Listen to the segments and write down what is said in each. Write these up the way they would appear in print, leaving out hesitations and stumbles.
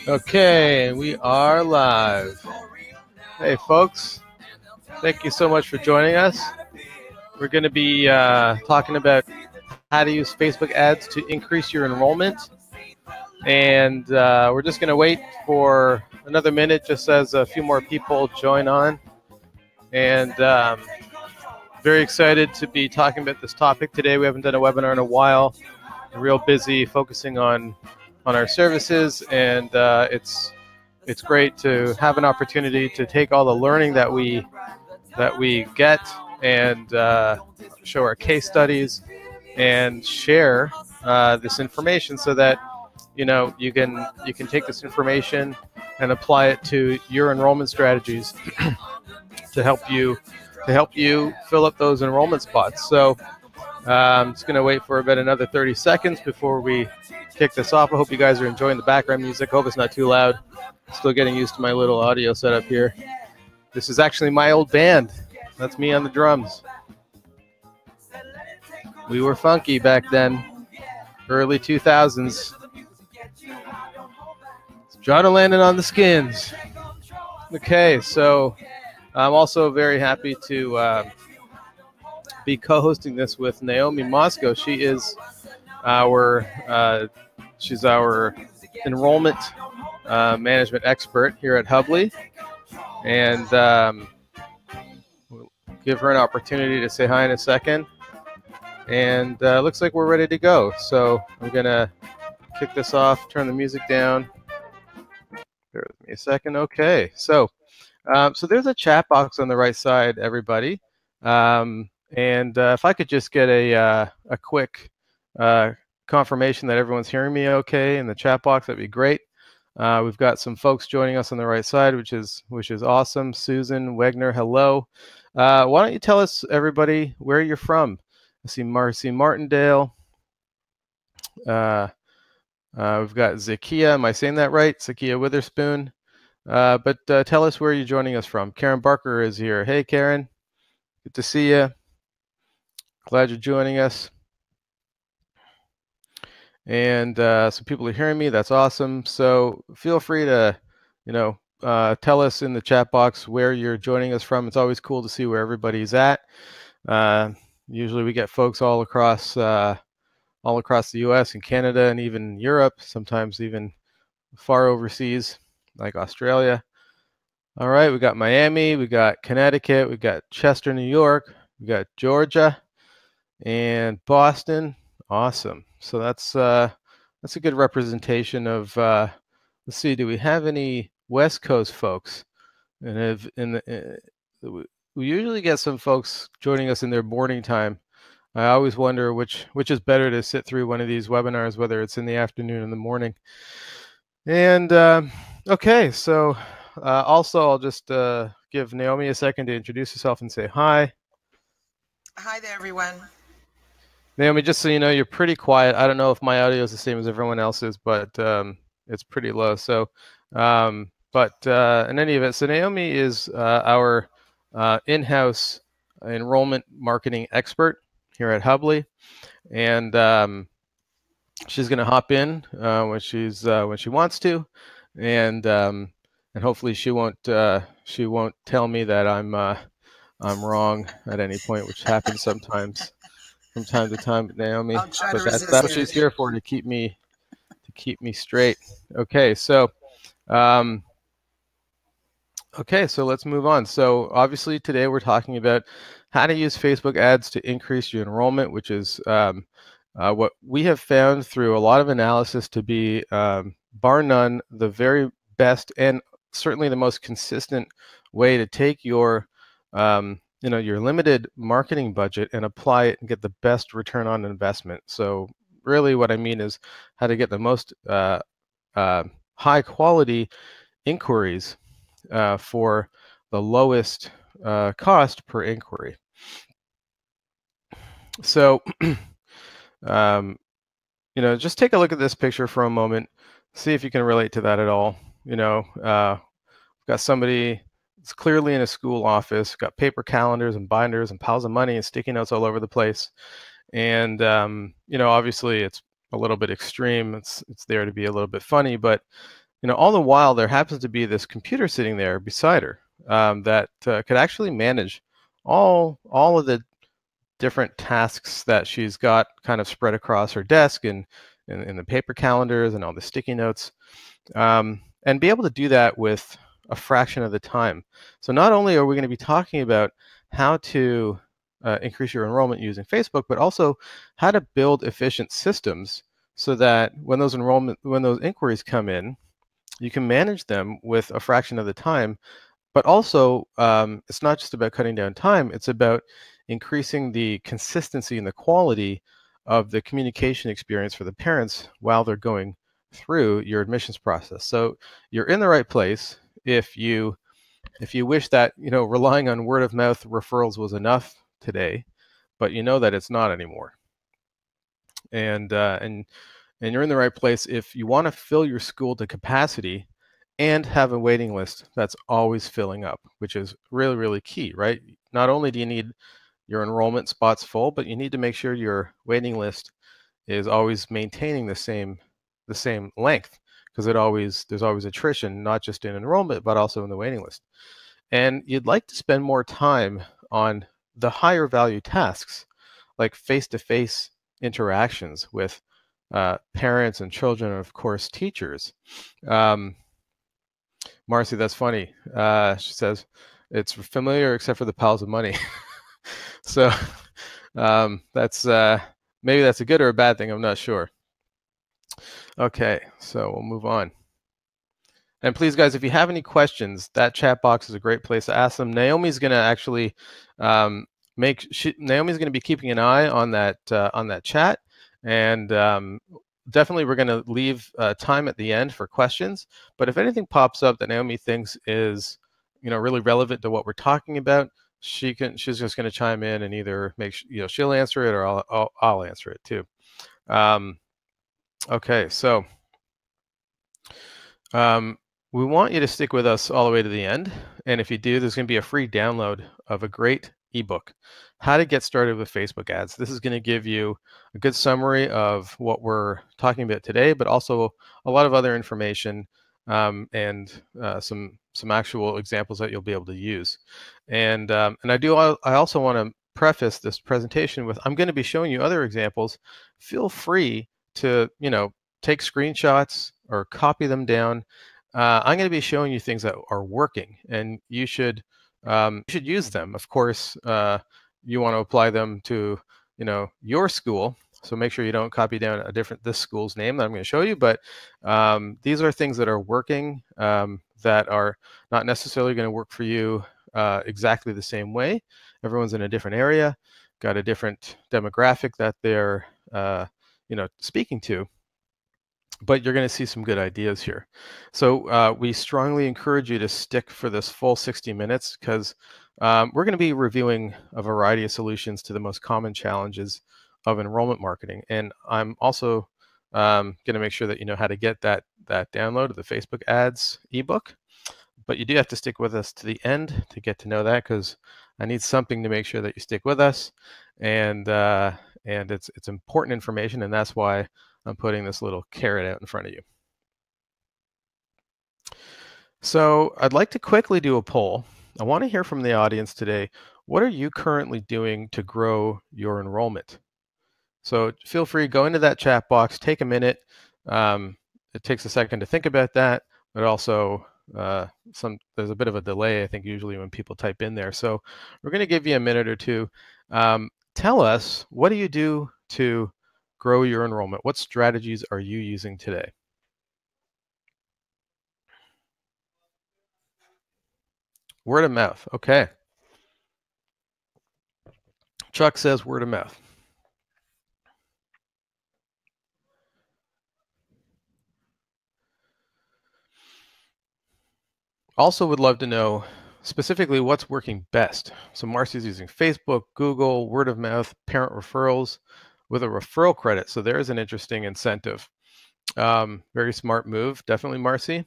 Okay, we are live. Hey, folks. Thank you so much for joining us. We're going to be talking about how to use Facebook ads to increase your enrollment. And we're just going to wait for another minute just as a few more people join on. And very excited to be talking about this topic today. We haven't done a webinar in a while. We're real busy focusing on our services, and it's great to have an opportunity to take all the learning that we get and show our case studies and share this information so that you can take this information and apply it to your enrollment strategies to help you fill up those enrollment spots. So I'm just going to wait for about another 30 seconds before we kick this off. I hope you guys are enjoying the background music. I hope it's not too loud. Still getting used to my little audio setup here. This is actually my old band. That's me on the drums. We were funky back then, early 2000s. John O'Landon on the Skins. Okay, so I'm also very happy to be co-hosting this with Naomi Moscow. She is she's our enrollment management expert here at Hubley, and we'll give her an opportunity to say hi in a second. And looks like we're ready to go. So I'm gonna kick this off, turn the music down. Bear with me a second. Okay, so there's a chat box on the right side, everybody. And if I could just get a quick confirmation that everyone's hearing me okay in the chat box, that'd be great. We've got some folks joining us on the right side, which is awesome. Susan Wegner, hello. Why don't you tell us, everybody, where you're from? I see Marcy Martindale. We've got Zakia. Am I saying that right? Zakia Witherspoon. But tell us where you're joining us from. Karen Barker is here. Hey, Karen. Good to see you. Glad you're joining us. And some people are hearing me. That's awesome. So feel free to, tell us in the chat box where you're joining us from. It's always cool to see where everybody's at. Usually we get folks all across the U.S. and Canada and even Europe, sometimes even far overseas, like Australia. All right, we got Miami, we got Connecticut, we got Chester, New York, we got Georgia, and Boston. Awesome. So that's a good representation of. Let's see, do we have any West Coast folks? And we usually get some folks joining us in their morning time. I always wonder which is better to sit through one of these webinars, whether it's in the afternoon or in the morning. And okay, so also I'll just give Naomi a second to introduce herself and say hi. Hi there, everyone. Naomi, just so you know, you're pretty quiet. I don't know if my audio is the same as everyone else's, but it's pretty low. So, but in any event, so Naomi is our in-house enrollment marketing expert here at Hubley, and she's going to hop in when she wants to, and hopefully she won't tell me that I'm wrong at any point, which happens sometimes from time to time, Naomi. But that's what she's here for, to keep me straight. Okay, so let's move on. So obviously today we're talking about how to use Facebook ads to increase your enrollment, which is what we have found through a lot of analysis to be, bar none, the very best and certainly the most consistent way to take your your limited marketing budget and apply it and get the best return on investment. So really what I mean is how to get the most high quality inquiries for the lowest cost per inquiry. So just take a look at this picture for a moment, see if you can relate to that at all. We've got somebody that's clearly in a school office, got paper calendars and binders and piles of money and sticky notes all over the place. And obviously it's a little bit extreme. It's there to be a little bit funny, but all the while there happens to be this computer sitting there beside her that could actually manage all of the different tasks that she's got kind of spread across her desk and in the paper calendars and all the sticky notes, and be able to do that with a fraction of the time. So not only are we going to be talking about how to increase your enrollment using Facebook, but also how to build efficient systems so that when those inquiries come in, you can manage them with a fraction of the time. But also, it's not just about cutting down time, it's about increasing the consistency and the quality of the communication experience for the parents while they're going through your admissions process. So you're in the right place if you wish that relying on word of mouth referrals was enough today, but you know that it's not anymore. And you're in the right place if you want to fill your school to capacity and have a waiting list that's always filling up, which is really, really key, right? Not only do you need your enrollment spots full, but you need to make sure your waiting list is always maintaining the same length, because there's always attrition, not just in enrollment, but also in the waiting list. And you'd like to spend more time on the higher value tasks, like face-to-face interactions with parents and children, and of course teachers. Marcy, that's funny. She says it's familiar except for the piles of money. So that's maybe that's a good or a bad thing. I'm not sure. Okay, so we'll move on. And please, guys, if you have any questions, that chat box is a great place to ask them. Naomi's going to actually Naomi's going to be keeping an eye on that chat, and definitely we're going to leave time at the end for questions. But if anything pops up that Naomi thinks is really relevant to what we're talking about, she's just going to chime in and either she'll answer it or I'll answer it too. Okay, so. We want you to stick with us all the way to the end. And if you do, there's going to be a free download of a great ebook, How to Get Started with Facebook Ads. This is going to give you a good summary of what we're talking about today, but also a lot of other information and some actual examples that you'll be able to use. And I also want to preface this presentation with, I'm going to be showing you other examples. Feel free to take screenshots or copy them down. I'm going to be showing you things that are working, and you should use them. Of course, you want to apply them to your school, so make sure you don't copy down this school's name that I'm going to show you. But these are things that are working that are not necessarily going to work for you exactly the same way. Everyone's in a different area, got a different demographic that they're speaking to. But you're going to see some good ideas here. So we strongly encourage you to stick for this full 60 minutes, because we're going to be reviewing a variety of solutions to the most common challenges of enrollment marketing. And I'm also going to make sure that you know how to get that download of the Facebook ads ebook. But you do have to stick with us to the end to get to know that, because I need something to make sure that you stick with us. And it's important information, and that's why I'm putting this little carrot out in front of you. So I'd like to quickly do a poll. I want to hear from the audience today. What are you currently doing to grow your enrollment? So feel free, go into that chat box, take a minute. It takes a second to think about that, but also there's a bit of a delay, I think, usually when people type in there. So we're going to give you a minute or two. Tell us, what do you do to grow your enrollment? What strategies are you using today? Word of mouth. Okay. Chuck says word of mouth. Also would love to know specifically what's working best. So Marcy's using Facebook, Google, word of mouth, parent referrals with a referral credit. So there's an interesting incentive. Very smart move, definitely, Marcy.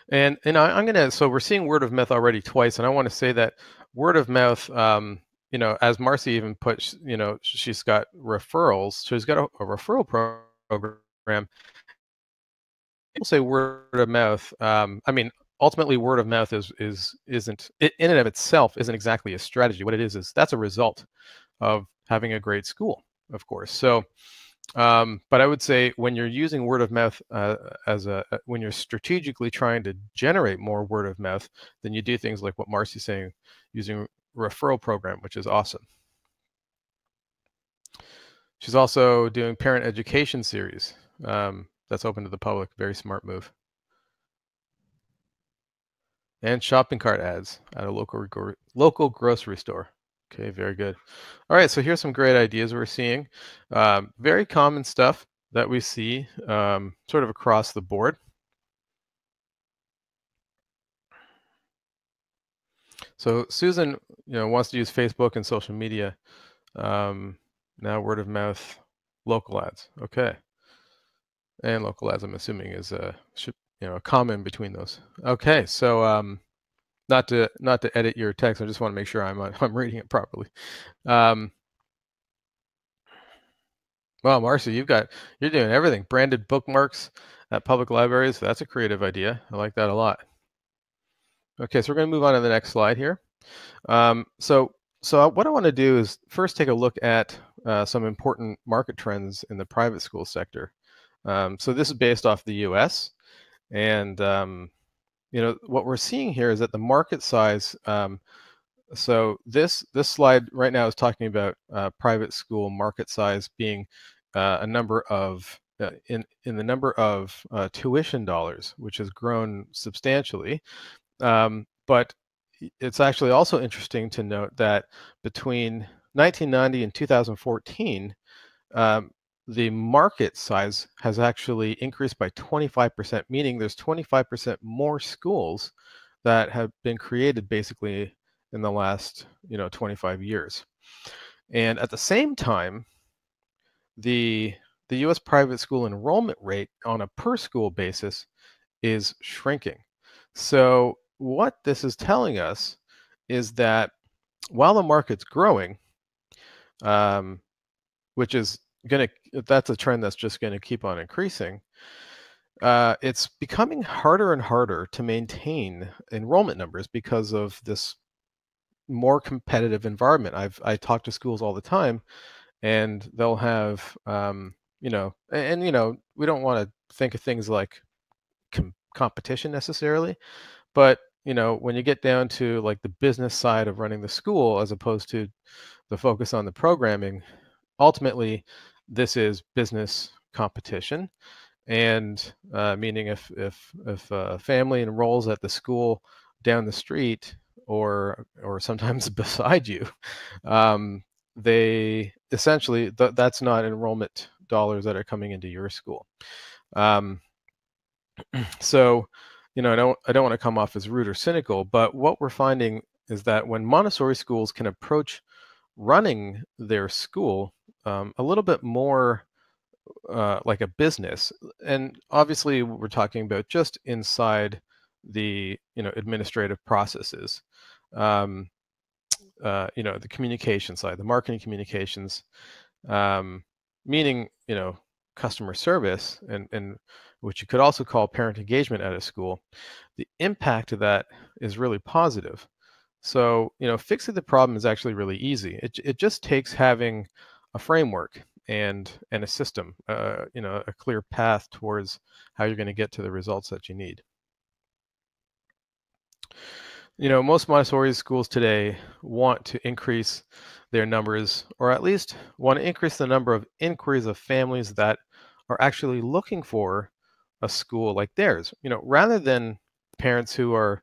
And so we're seeing word of mouth already twice, and I want to say that word of mouth, as Marcy even put, she's got referrals. She's got a referral program, people say word of mouth. I mean, ultimately, word of mouth isn't in and of itself isn't exactly a strategy. What it is that's a result of having a great school, of course. So, but I would say when you're using word of mouth when you're strategically trying to generate more word of mouth, then you do things like what Marcy's saying, using referral program, which is awesome. She's also doing parent education series. That's open to the public. Very smart move. And shopping cart ads at a local grocery store. Okay, very good. All right, so here's some great ideas we're seeing. Very common stuff that we see sort of across the board. So Susan, wants to use Facebook and social media. Now word of mouth, local ads. Okay, and local ads, I'm assuming, is a common between those. Okay, so not to edit your text, I just want to make sure I'm reading it properly. Well, Marcy, you're doing everything. Branded bookmarks at public libraries. That's a creative idea. I like that a lot. Okay, so we're going to move on to the next slide here. So what I want to do is first take a look at some important market trends in the private school sector. So this is based off the U.S. and what we're seeing here is that the market size. So this slide right now is talking about private school market size being a number of in the number of tuition dollars, which has grown substantially. But it's actually also interesting to note that between 1990 and 2014, the market size has actually increased by 25%, meaning there's 25% more schools that have been created basically in the last 25 years. And at the same time, the U.S. private school enrollment rate on a per school basis is shrinking. So what this is telling us is that while the market's growing, which is that's a trend that's just going to keep on increasing, it's becoming harder and harder to maintain enrollment numbers because of this more competitive environment. I talk to schools all the time, and they'll have we don't want to think of things like competition necessarily, but when you get down to like the business side of running the school as opposed to the focus on the programming, ultimately this is business competition. And meaning if a family enrolls at the school down the street or sometimes beside you, they essentially that's not enrollment dollars that are coming into your school. So I don't want to come off as rude or cynical, but what we're finding is that when Montessori schools can approach running their school a little bit more like a business, and obviously we're talking about just inside the administrative processes, the communication side, the marketing communications, meaning customer service, and which you could also call parent engagement at a school. The impact of that is really positive. So fixing the problem is actually really easy. It just takes having a framework and a system, a clear path towards how you're going to get to the results that you need. Most Montessori schools today want to increase their numbers, or at least want to increase the number of inquiries of families that are actually looking for a school like theirs, rather than parents who are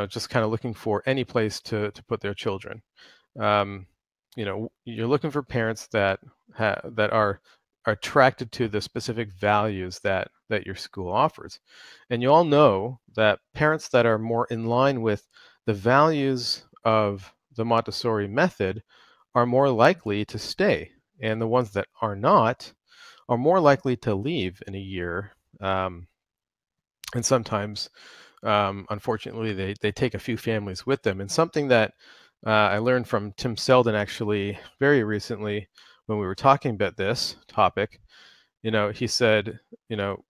just kind of looking for any place to put their children. You're looking for parents that are attracted to the specific values that your school offers. And you all know that parents that are more in line with the values of the Montessori method are more likely to stay, and the ones that are not are more likely to leave in a year. And sometimes unfortunately, they take a few families with them. And something that I learned from Tim Selden actually very recently when we were talking about this topic he said,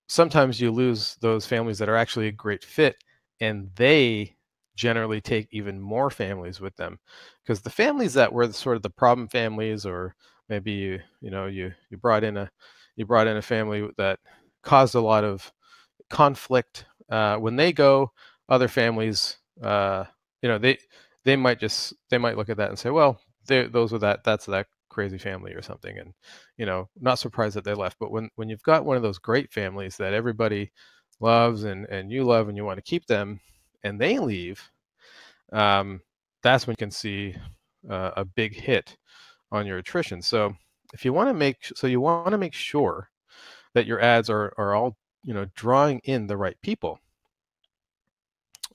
sometimes you lose those families that are actually a great fit, and they generally take even more families with them, because the families that were sort of the problem families, or maybe you brought in a family that caused a lot of conflict, when they go, other families, you know, they they might look at that and say, well, that's that crazy family or something, and not surprised that they left. But when you've got one of those great families that everybody loves, and you love, and you want to keep them, and they leave, um, that's when you can see a big hit on your attrition. So if you want to make sure that your ads are all drawing in the right people.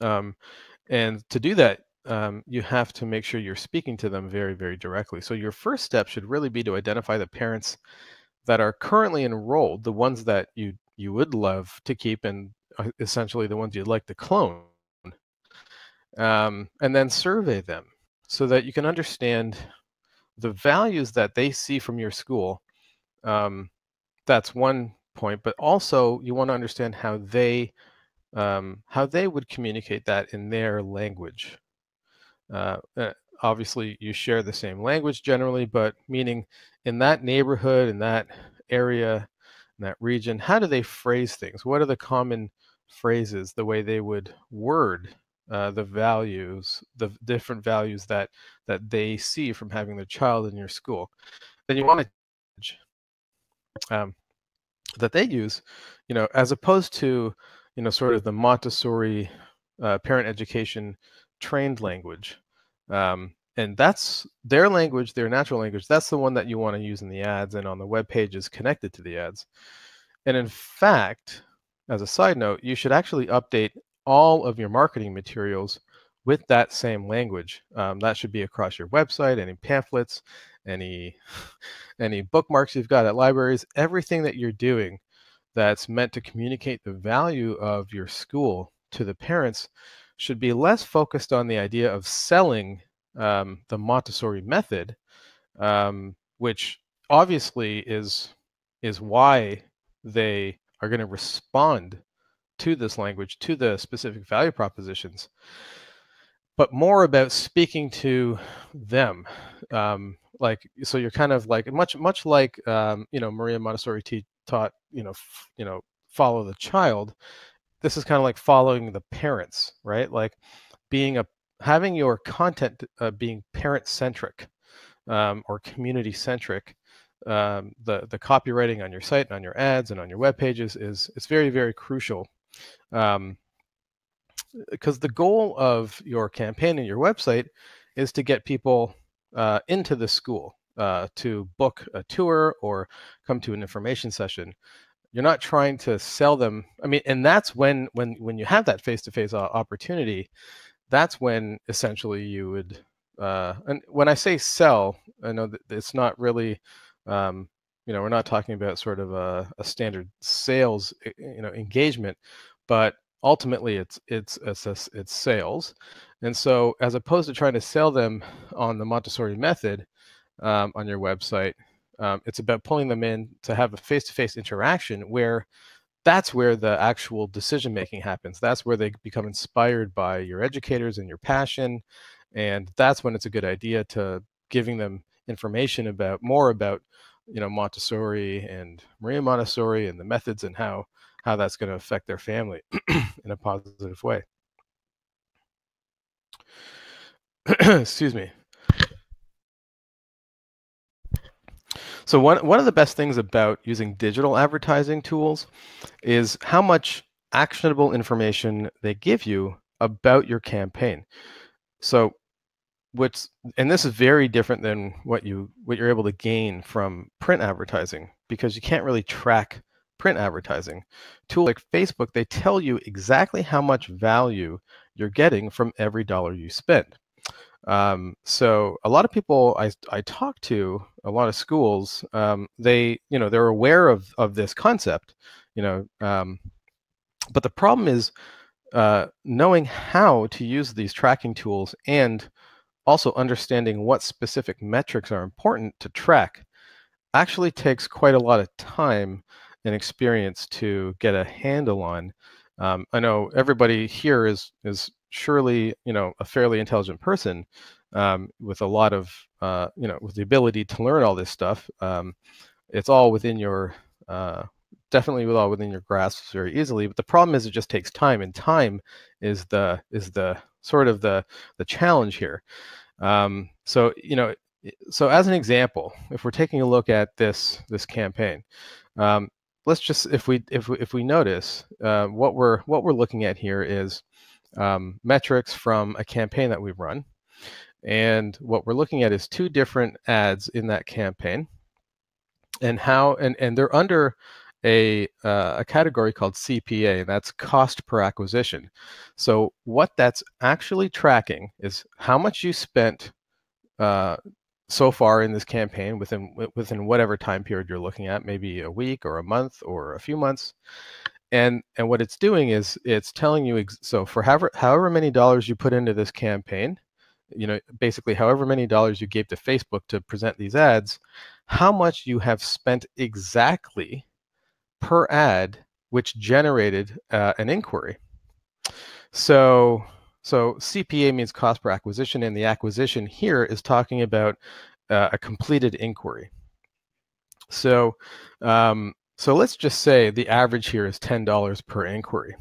Um, and to do that, you have to make sure you're speaking to them very, very directly. So your first step should really be to identify the parents that are currently enrolled, the ones that you would love to keep, and essentially the ones you'd like to clone, and then survey them so that you can understand the values that they see from your school. That's one point, but also you want to understand how they would communicate that in their language. Uh, uh, Obviously, you share the same language generally, but meaning in that neighborhood, in that area, in that region, how do they phrase things? What are the common phrases, the way they would word the values, the different values that they see from having their child in your school? Then you want to that they use, as opposed to, sort of the Montessori parent education trained language. And that's their language, their natural language. That's the one that you want to use in the ads and on the web pages connected to the ads. And in fact, as a side note, you should actually update all of your marketing materials with that same language. That should be across your website, any pamphlets, any any bookmarks you've got at libraries, everything that you're doing that's meant to communicate the value of your school to the parents should be less focused on the idea of selling the Montessori method, which obviously is why they are going to respond to this language, to the specific value propositions, but more about speaking to them. So you're kind of like much like Maria Montessori taught follow the child. This is kind of like following the parents, right? Like having your content being parent centric, or community centric. The copywriting on your site and on your ads and on your web pages is very, very crucial. Because the goal of your campaign and your website is to get people into the school, to book a tour or come to an information session. You're not trying to sell them. I mean, and that's when you have that face-to-face opportunity, that's when essentially you would, and when I say sell, I know that it's not really, we're not talking about sort of a standard sales, engagement, but ultimately it's sales. And so as opposed to trying to sell them on the Montessori method on your website, it's about pulling them in to have a face-to-face interaction where that's where the actual decision making happens. That's where they become inspired by your educators and your passion. And that's when it's a good idea to giving them information more about Montessori and Maria Montessori and the methods and how that's going to affect their family in a positive way. Excuse me. So one of the best things about using digital advertising tools is how much actionable information they give you about your campaign. So and this is very different than what you're able to gain from print advertising, because you can't really track print advertising. Tools like Facebook, they tell you exactly how much value you're getting from every dollar you spend. So a lot of people I talk to, a lot of schools, they're aware of this concept, but the problem is knowing how to use these tracking tools and also understanding what specific metrics are important to track actually takes quite a lot of time and experience to get a handle on. I know everybody here is surely, you know, a fairly intelligent person, with a lot of, you know, with the ability to learn all this stuff. It's all within your, definitely all within your grasp very easily. But the problem is it just takes time, and time is the sort of the challenge here. So, you know, so as an example, if we're taking a look at this campaign, let's just, if we notice, what we're looking at here is metrics from a campaign that we've run, and what we're looking at is 2 different ads in that campaign, and how, and they're under a category called CPA, and that's cost per acquisition. So what that's actually tracking is how much you spent so far in this campaign within whatever time period you're looking at, maybe a week or a month or a few months. And what it's doing is it's telling you, so for however many dollars you put into this campaign, you know, basically however many dollars you gave to Facebook to present these ads, how much you have spent exactly per ad, which generated an inquiry. So CPA means cost per acquisition, and the acquisition here is talking about a completed inquiry. So so let's just say the average here is $10 per inquiry.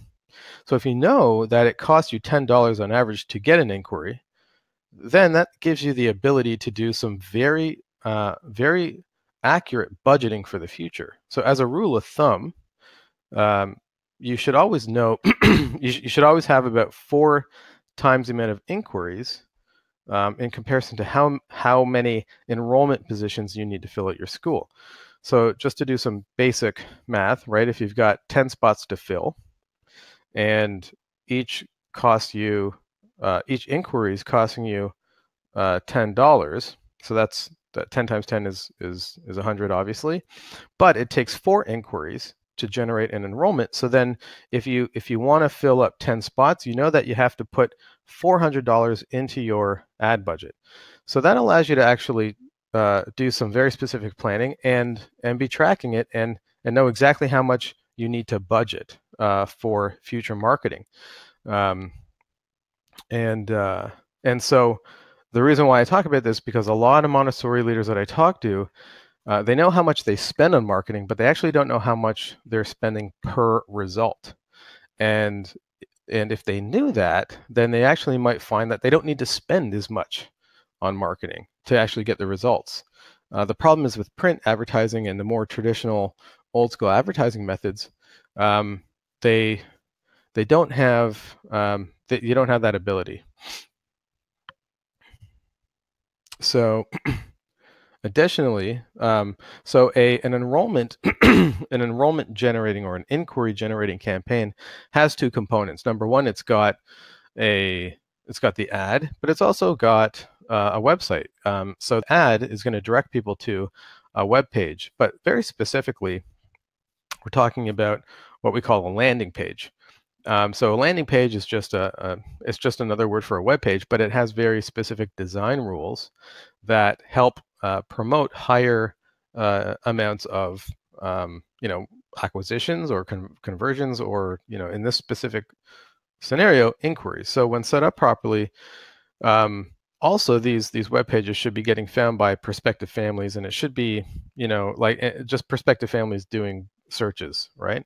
So if you know that it costs you $10 on average to get an inquiry, then that gives you the ability to do some very accurate budgeting for the future. So as a rule of thumb, you should always know, you should always have about 4 times the amount of inquiries in comparison to how many enrollment positions you need to fill at your school. So just to do some basic math, right? If you've got 10 spots to fill, and each inquiry is costing you $10, so that's 10 times 10 is 100, obviously, but it takes 4 inquiries to generate an enrollment. So then if you want to fill up 10 spots, you know that you have to put $400 into your ad budget. So that allows you to actually do some very specific planning and be tracking it, and know exactly how much you need to budget for future marketing. And so the reason why I talk about this, because a lot of Montessori leaders that I talk to, they know how much they spend on marketing, but they actually don't know how much they're spending per result. And if they knew that, then they actually might find that they don't need to spend as much on marketing to actually get the results. The problem is with print advertising and the more traditional old school advertising methods, they don't have, you don't have that ability. So additionally, so an enrollment an enrollment generating or an inquiry generating campaign has 2 components. Number one, it's got the ad, but it's also got a website. So the ad is going to direct people to a web page, but very specifically, we're talking about what we call a landing page. So a landing page is just it's just another word for a web page, but it has very specific design rules that help promote higher amounts of you know, acquisitions or conversions, or, you know, in this specific scenario, inquiries. So when set up properly, also these web pages should be getting found by prospective families, and it should be, you know, like just prospective families doing searches, right?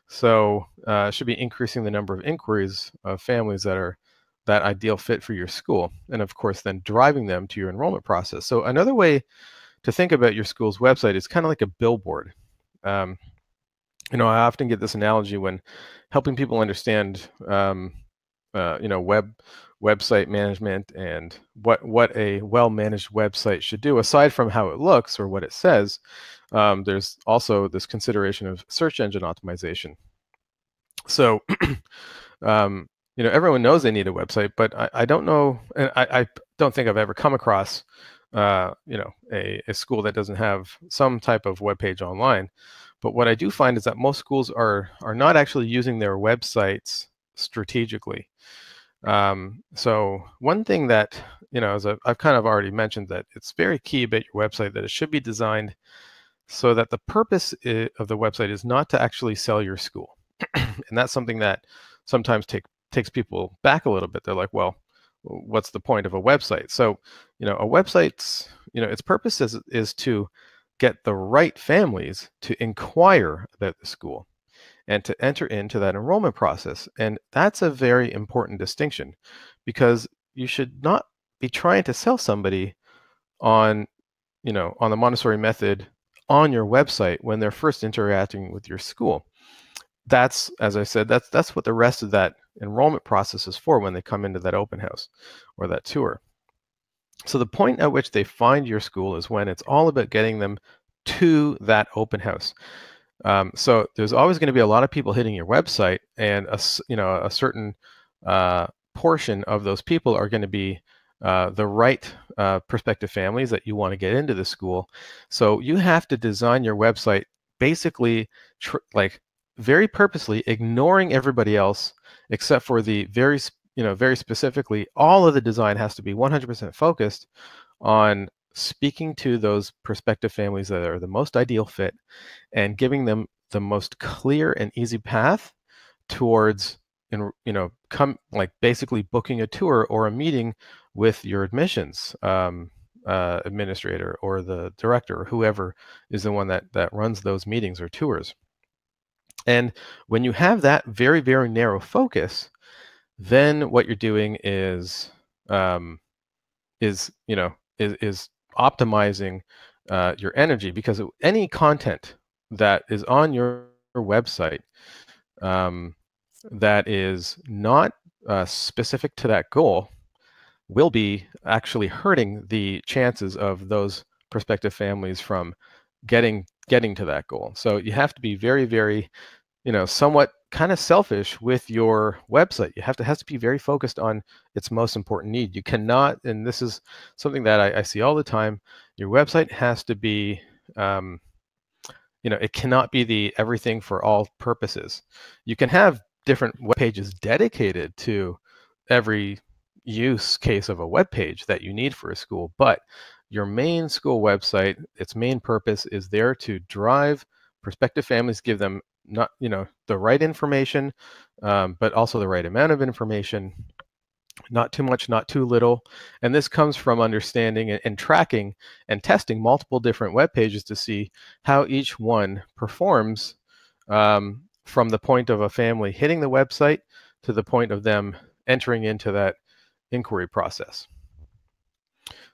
So it should be increasing the number of inquiries of families that are that ideal fit for your school, and of course then driving them to your enrollment process. So another way to think about your school's website is kind of like a billboard. You know, I often get this analogy when helping people understand you know, website management and what a well-managed website should do, aside from how it looks or what it says. There's also this consideration of search engine optimization. So you know, everyone knows they need a website, but I don't know, and I don't think I've ever come across you know, a school that doesn't have some type of web page online. But what I do find is that most schools are not actually using their websites strategically. So one thing that, you know, as I've kind of already mentioned, that it's very key about your website that it should be designed so that the purpose of the website is not to actually sell your school. And that's something that sometimes takes people back a little bit. They're like, well, what's the point of a website? So, a website's, its purpose is to get the right families to inquire about the school and to enter into that enrollment process. And that's a very important distinction, because you should not be trying to sell somebody on, on the Montessori method on your website when they're first interacting with your school. That's, as I said, that's what the rest of that enrollment process is for when they come into that open house or that tour. So the point at which they find your school is when it's all about getting them to that open house. So there's always going to be a lot of people hitting your website, and a certain portion of those people are going to be the right prospective families that you want to get into the school. So you have to design your website basically like very purposely ignoring everybody else except for the very specifically, all of the design has to be 100% focused on speaking to those prospective families that are the most ideal fit and giving them the most clear and easy path towards, basically booking a tour or a meeting with your admissions administrator or the director or whoever is the one that runs those meetings or tours. And when you have that very, very narrow focus, then what you're doing is optimizing your energy, because any content that is on your website that is not specific to that goal will be actually hurting the chances of those prospective families from getting to that goal. So you have to be very, very, somewhat kind of selfish with your website. You has to be very focused on its most important need. You cannot, and this is something that I see all the time, your website has to be, it cannot be the everything for all purposes. You can have different web pages dedicated to every use case of a web page that you need for a school, but your main school website, its main purpose is there to drive prospective families, give them not the right information, but also the right amount of information, not too much, not too little. And this comes from understanding and tracking and testing multiple different web pages to see how each one performs from the point of a family hitting the website to the point of them entering into that inquiry process.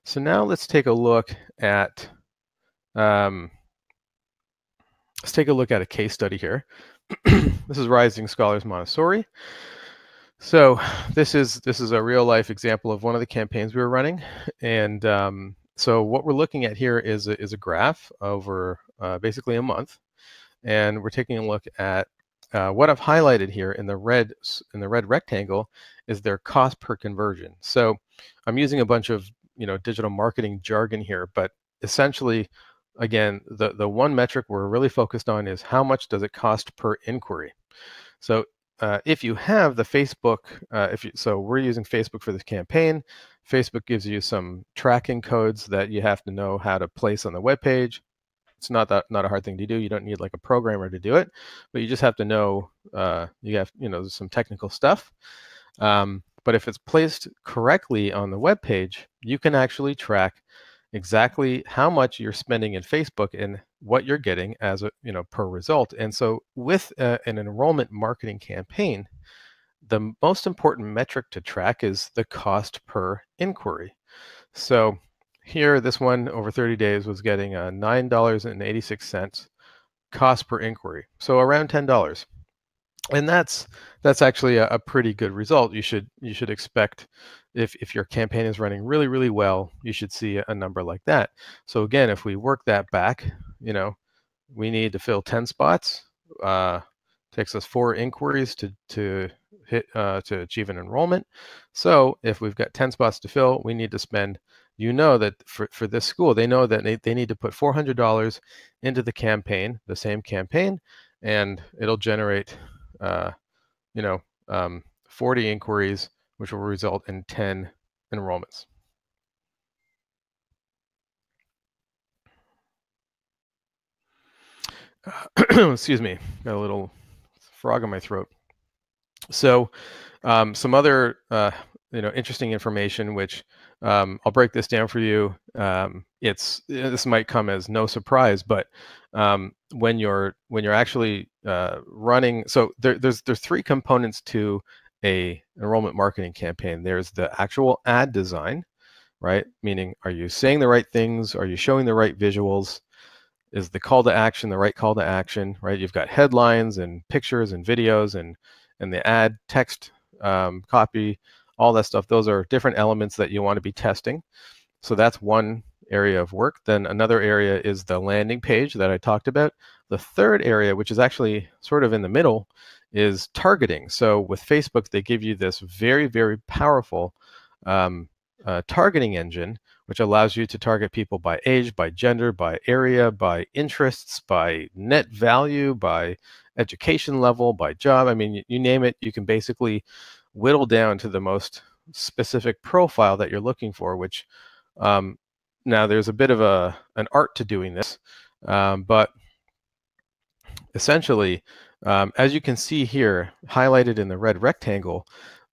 So now let's take a look at a case study here. This is Rising Scholars Montessori. So this is a real life example of one of the campaigns we were running, and so what we're looking at here is a graph over basically a month, and we're taking a look at what I've highlighted here in the red rectangle is their cost per conversion. So I'm using a bunch of digital marketing jargon here, but essentially, again, the one metric we're really focused on is how much does it cost per inquiry. So if you have the Facebook, so we're using Facebook for this campaign. Facebook gives you some tracking codes that you have to know how to place on the web page. It's not a hard thing to do. You don't need like a programmer to do it, but you just have to know. There's some technical stuff. But if it's placed correctly on the web page, you can actually track exactly how much you're spending in Facebook and what you're getting as per result. And so with an enrollment marketing campaign, the most important metric to track is the cost per inquiry. So here, this one over 30 days was getting a $9.86 cost per inquiry, so around $10. And that's actually a pretty good result. You should expect, if your campaign is running really, really well, you should see a number like that. So again, if we work that back, we need to fill 10 spots. Takes us 4 inquiries to hit to achieve an enrollment. So if we've got 10 spots to fill, we need to spend, that for this school, they know that they need to put $400 into the campaign, the same campaign, and it'll generate 40 inquiries, which will result in 10 enrollments. Excuse me, got a little frog in my throat. So some other interesting information, which I'll break this down for you. This might come as no surprise, but when you're actually running, so there's three components to a enrollment marketing campaign. There's the actual ad design, right? Meaning, are you saying the right things? Are you showing the right visuals? Is the call to action the right call to action, right? You've got headlines and pictures and videos and the ad text copy, all that stuff. Those are different elements that you want to be testing. So that's one area of work. Then another area is the landing page that I talked about. The third area, which is actually sort of in the middle, is targeting. So with Facebook, they give you this very, very powerful targeting engine, which allows you to target people by age, by gender, by area, by interests, by net value, by education level, by job. I mean, you name it, you can basically whittle down to the most specific profile that you're looking for, which now there's a bit of an art to doing this, but essentially, as you can see here, highlighted in the red rectangle,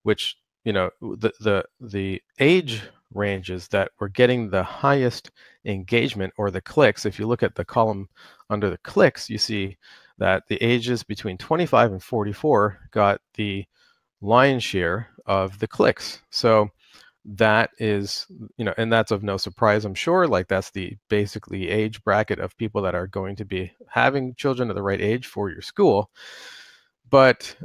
which the age ranges that were getting the highest engagement or the clicks. If you look at the column under the clicks, you see that the ages between 25 and 44 got the lion's share of the clicks. So that is, and that's of no surprise, I'm sure. Like, that's the basically age bracket of people that are going to be having children of the right age for your school. But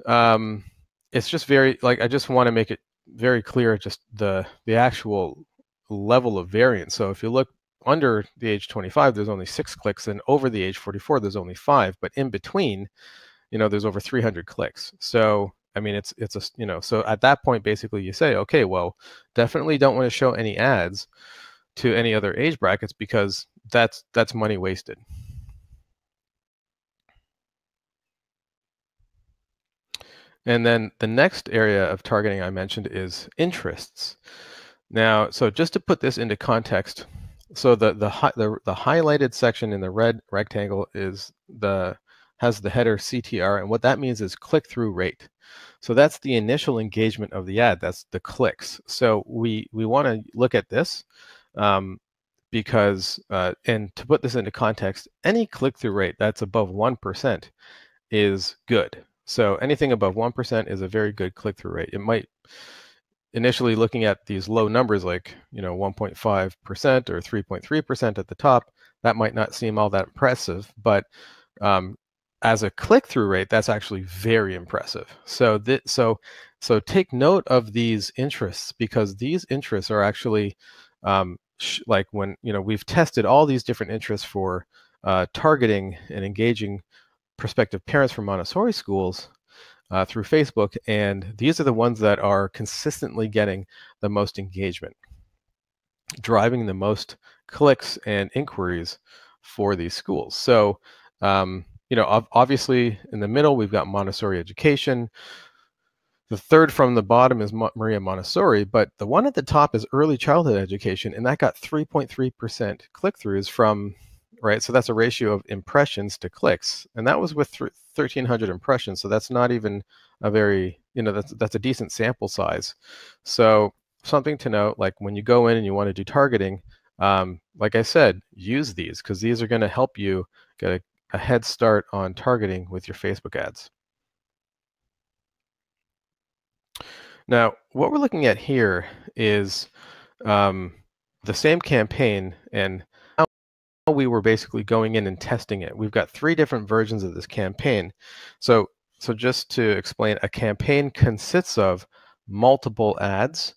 it's just very, like, I just want to make it very clear, just the actual level of variance. So if you look under the age 25, there's only 6 clicks, and over the age 44, there's only 5. But in between, there's over 300 clicks. So I mean, it's a, so at that point, basically you say, okay, well, definitely don't want to show any ads to any other age brackets, because that's money wasted. And then the next area of targeting I mentioned is interests. Now, so just to put this into context, so the highlighted section in the red rectangle has the header CTR, and what that means is click-through rate. So that's the initial engagement of the ad. That's the clicks. So we want to look at this because, and to put this into context, any click-through rate that's above 1% is good. So anything above 1% is a very good click-through rate. It might, initially looking at these low numbers like 1.5% or 3.3% at the top, that might not seem all that impressive, but as a click-through rate, that's actually very impressive. So so take note of these interests, because these interests are actually like, when we've tested all these different interests for targeting and engaging prospective parents from Montessori schools through Facebook, and these are the ones that are consistently getting the most engagement, driving the most clicks and inquiries for these schools. So obviously in the middle we've got Montessori education. The third from the bottom is Maria Montessori, but the one at the top is early childhood education, and that got 3.3% click-throughs from, right? So that's a ratio of impressions to clicks, and that was with 1,300 impressions. So that's not even a very, that's a decent sample size. So something to note, like when you go in and you want to do targeting, like I said, use these, because these are going to help you get a head start on targeting with your Facebook ads. Now, what we're looking at here is the same campaign, and how we were basically going in and testing it. We've got 3 different versions of this campaign. So just to explain, a campaign consists of multiple ads.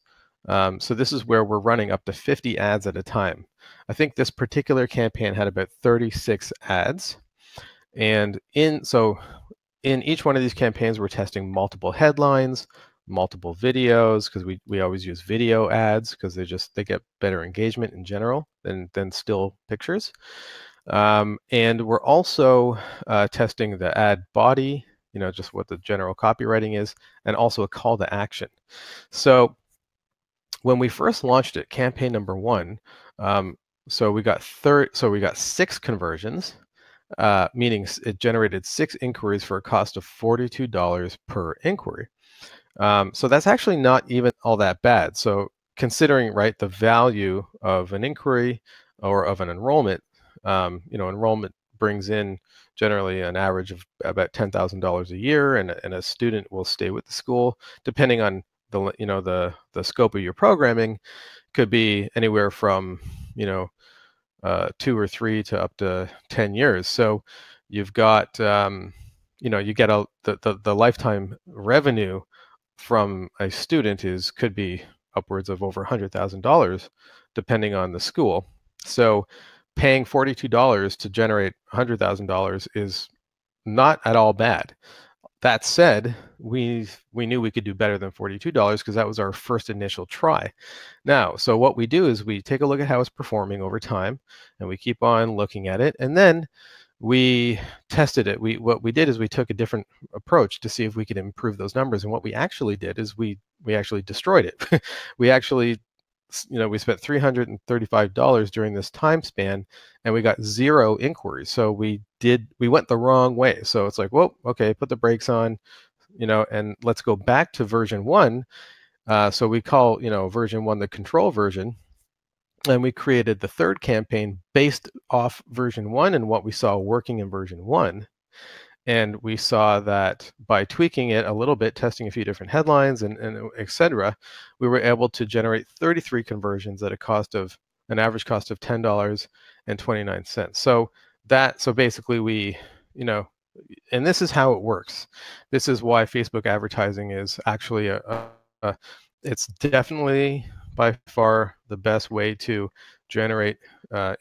So this is where we're running up to 50 ads at a time. I think this particular campaign had about 36 ads. And in each one of these campaigns, we're testing multiple headlines, multiple videos, because we always use video ads because they get better engagement in general than still pictures. And we're also testing the ad body, just what the general copywriting is, and also a call to action. So when we first launched it, campaign number 1, so we got 6 conversions. meaning it generated 6 inquiries for a cost of $42 per inquiry. So that's actually not even all that bad. So considering, right, the value of an inquiry or of an enrollment, enrollment brings in generally an average of about $10,000 a year, and a student will stay with the school depending on the scope of your programming. Could be anywhere from 2 or 3 to up to 10 years. So you've got you get the lifetime revenue from a student could be upwards of over $100,000 depending on the school. So paying $42 to generate $100,000 is not at all bad. That said, we knew we could do better than $42 because that was our first initial try. Now, so what we do is we take a look at how it's performing over time, and we keep on looking at it, and then we tested it. What we did is we took a different approach to see if we could improve those numbers. And what we actually did is we actually destroyed it. We actually, we spent $335 during this time span, and we got 0 inquiries. So we went the wrong way. So it's like, whoa, okay, put the brakes on, and let's go back to version 1. So we call version 1 the control version. And we created the third campaign based off version 1 and what we saw working in version 1. And we saw that by tweaking it a little bit, testing a few different headlines and etc., we were able to generate 33 conversions at an average cost of $10.29. So basically we, and this is how it works. This is why Facebook advertising is actually it's definitely by far the best way to generate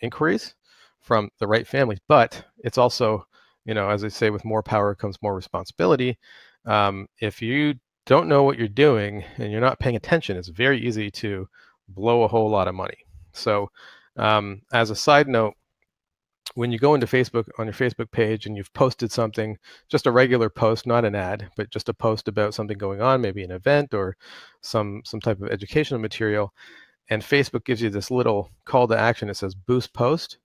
inquiries from the right families. But it's also, as I say, with more power comes more responsibility. If you don't know what you're doing and you're not paying attention, it's very easy to blow a whole lot of money. So as a side note, when you go into Facebook on your Facebook page and you've posted something, just a regular post, not an ad, but just a post about something going on, maybe an event or some type of educational material, and Facebook gives you this little call to action that says boost post,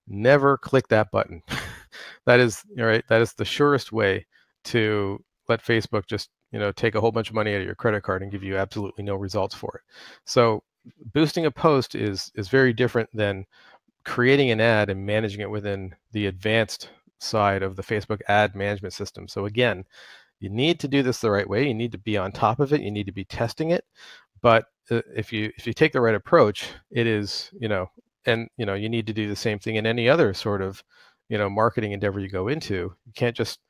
never click that button. That is the surest way to let Facebook just take a whole bunch of money out of your credit card and give you absolutely no results for it. So boosting a post is very different than creating an ad and managing it within the advanced side of the Facebook ad management system. So again, you need to do this the right way. You need to be on top of it. You need to be testing it. But if you take the right approach, it is, and you need to do the same thing in any other sort of, marketing endeavor you go into. You can't just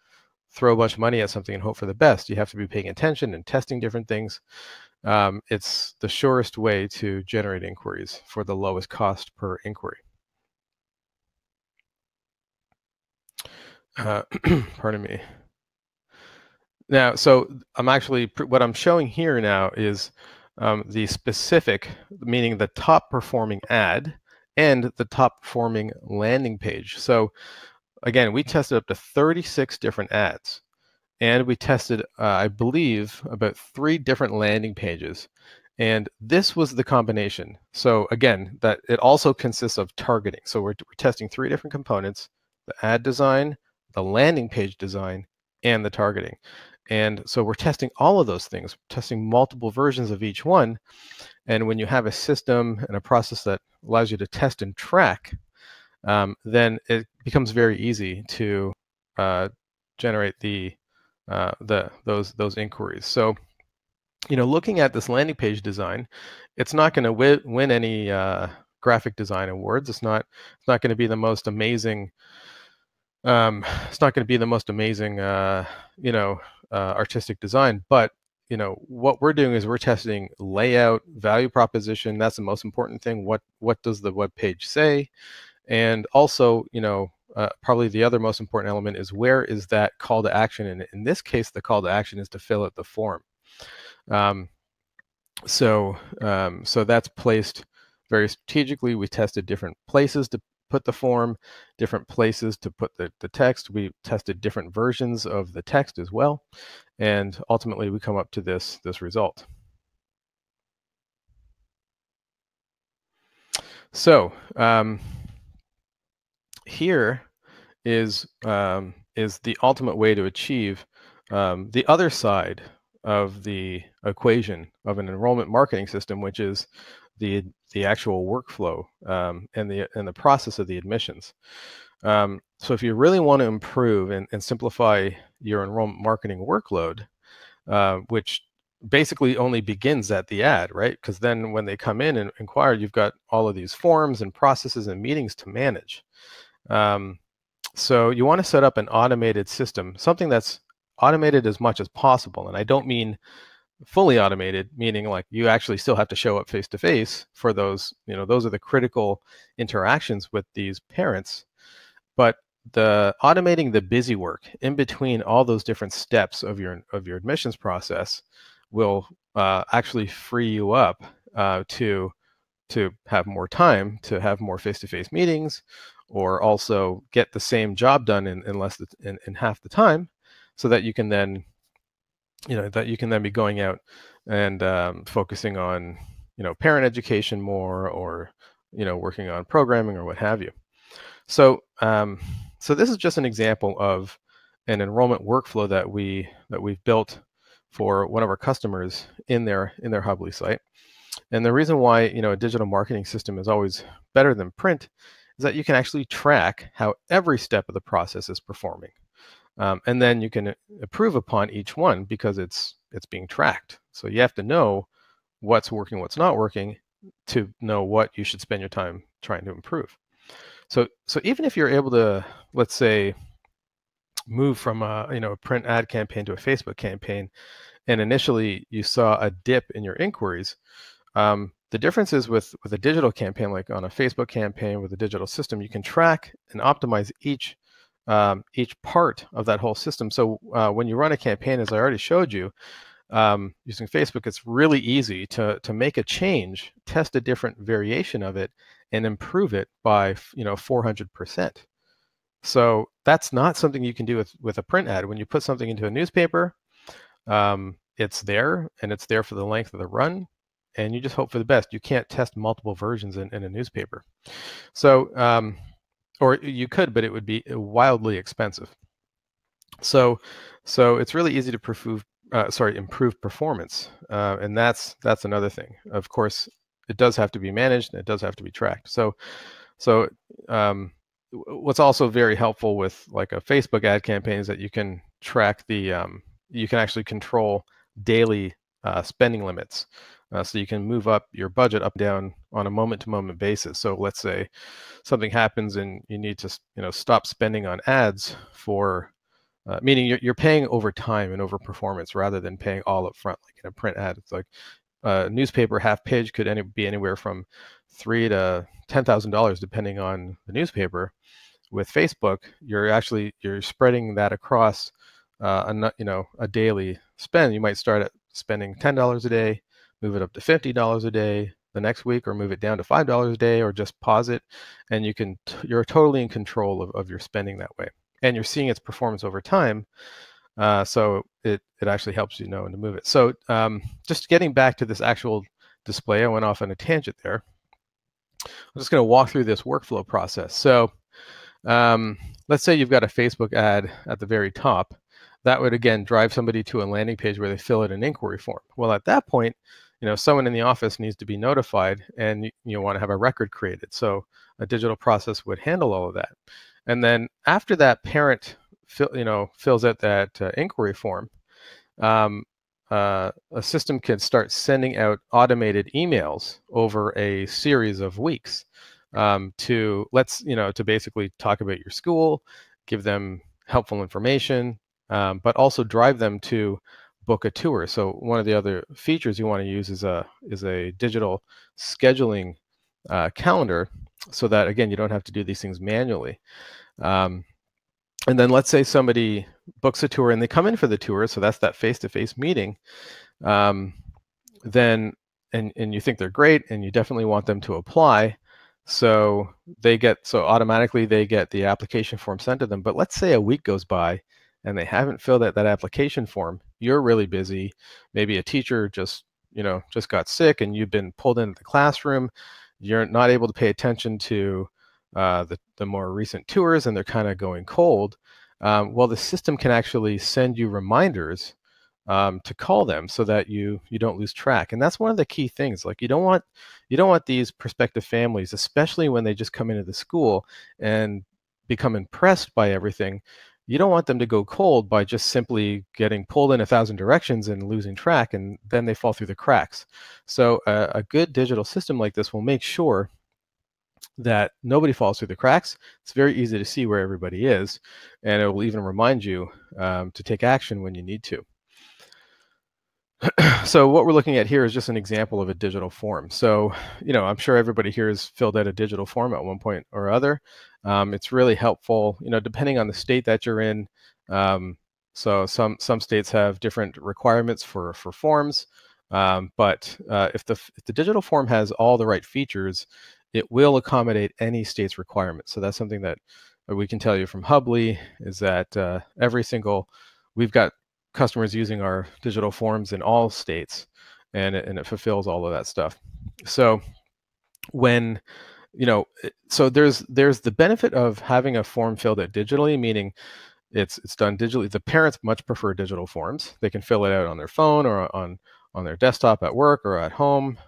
throw a bunch of money at something and hope for the best. You have to be paying attention and testing different things. It's the surest way to generate inquiries for the lowest cost per inquiry. Pardon me. Now, so what I'm showing here now is the specific, meaning the top performing ad and the top performing landing page. So again, we tested up to 36 different ads, and we tested, I believe, about 3 different landing pages. And this was the combination. So again, that it also consists of targeting. So we're testing 3 different components: the ad design, the landing page design, and the targeting. And so we're testing all of those things, testing multiple versions of each one. And when you have a system and a process that allows you to test and track, then it becomes very easy to generate those inquiries. So, looking at this landing page design, it's not going to win any graphic design awards. It's not going to be the most amazing. It's not going to be the most amazing, artistic design. But what we're doing is we're testing layout, value proposition. That's the most important thing. What does the web page say? And also, probably the other most important element is where is that call to action? And in this case, the call to action is to fill out the form. So that's placed very strategically. We tested different places to put the form, different places to put the text. We tested different versions of the text as well. And ultimately, we come up to this result. So here is the ultimate way to achieve the other side of the equation of an enrollment marketing system, which is the actual workflow and the process of the admissions. So if you really want to improve and simplify your enrollment marketing workload, which basically only begins at the ad, right? Because then when they come in and inquire, you've got all of these forms and processes and meetings to manage. So you want to set up an automated system, something that's automated as much as possible. And I don't mean fully automated, meaning like you actually still have to show up face to face for those, those are the critical interactions with these parents. But the automating the busy work in between all those different steps of your admissions process will actually free you up to have more time, to have more face-to-face meetings, or also get the same job done in half the time, so that you can then be going out and focusing on parent education more, or working on programming or what have you. So so this is just an example of an enrollment workflow that we've built for one of our customers in their Hubly site. And the reason why a digital marketing system is always better than print is that you can actually track how every step of the process is performing, and then you can improve upon each one because it's being tracked. So you have to know what's working, what's not working, to know what you should spend your time trying to improve. So even if you're able to, let's say, move from a print ad campaign to a Facebook campaign, and initially you saw a dip in your inquiries, the difference is with a digital campaign, like on a Facebook campaign with a digital system, you can track and optimize each part of that whole system. So when you run a campaign, as I already showed you, using Facebook, it's really easy to make a change, test a different variation of it, and improve it by 400%. So that's not something you can do with a print ad. When you put something into a newspaper, it's there, and it's there for the length of the run, and you just hope for the best. You can't test multiple versions in a newspaper. So, or you could, but it would be wildly expensive. So it's really easy to improve performance, and that's another thing. Of course, it does have to be managed, and it does have to be tracked. So what's also very helpful with like a Facebook ad campaign is that you can track you can actually control daily spending limits. So you can move up your budget up and down on a moment-to-moment basis. So let's say something happens and you need to stop spending on ads for, meaning you're paying over time and over performance rather than paying all up front, like in a print ad. It's like a newspaper half page could be anywhere from $3,000 to $10,000 depending on the newspaper. With Facebook, you're spreading that across a daily spend. You might start at spending $10 a day, move it up to $50 a day the next week, or move it down to $5 a day, or just pause it, and you're totally in control of your spending that way, and you're seeing its performance over time. So it actually helps when to move it. So just getting back to this actual display, I went off on a tangent there. I'm just going to walk through this workflow process. So let's say you've got a Facebook ad at the very top. That would again drive somebody to a landing page where they fill out an inquiry form. Well, at that point, someone in the office needs to be notified, and you want to have a record created. So a digital process would handle all of that. And then after that parent fills out that inquiry form, a system can start sending out automated emails over a series of weeks to basically talk about your school, give them helpful information, but also drive them to book a tour. So one of the other features you want to use is a digital scheduling calendar, so that again you don't have to do these things manually. And then let's say somebody books a tour and they come in for the tour, so that's that face-to-face meeting. Then and you think they're great, and you definitely want them to apply. So automatically they get the application form sent to them. But let's say a week goes by and they haven't filled out that application form. You're really busy. Maybe a teacher just got sick and you've been pulled into the classroom. You're not able to pay attention to the more recent tours and they're kind of going cold, well, the system can actually send you reminders to call them so that you don't lose track. And that's one of the key things. Like you don't want these prospective families, especially when they just come into the school and become impressed by everything. You don't want them to go cold by just simply getting pulled in 1,000 directions and losing track, and then they fall through the cracks. So a good digital system like this will make sure that nobody falls through the cracks. It's very easy to see where everybody is, and it will even remind you to take action when you need to. So what we're looking at here is just an example of a digital form. So, I'm sure everybody here has filled out a digital form at one point or other. It's really helpful, depending on the state that you're in. So some states have different requirements for forms, but if the digital form has all the right features, it will accommodate any state's requirements. So that's something that we can tell you from Hubly is that we've got customers using our digital forms in all states, and it fulfills all of that stuff. So when so there's the benefit of having a form filled out digitally, meaning it's done digitally. The parents much prefer digital forms. They can fill it out on their phone or on their desktop at work or at home.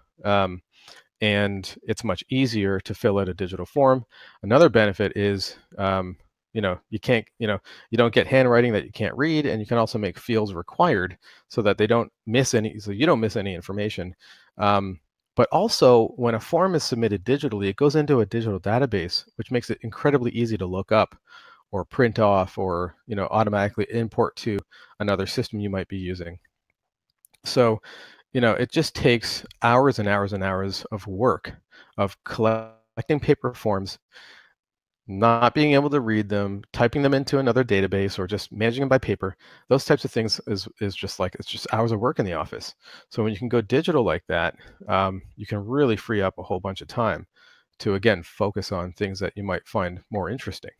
And it's much easier to fill out a digital form. Another benefit is you can't, you don't get handwriting that you can't read, and you can also make fields required so that you don't miss any information. But also, when a form is submitted digitally, it goes into a digital database, which makes it incredibly easy to look up or print off or automatically import to another system you might be using. So, it just takes hours and hours and hours of work of collecting paper forms, not being able to read them, typing them into another database, or just managing them by paper. Those types of things is just like, it's just hours of work in the office. So when you can go digital like that, you can really free up a whole bunch of time to, again, focus on things that you might find more interesting.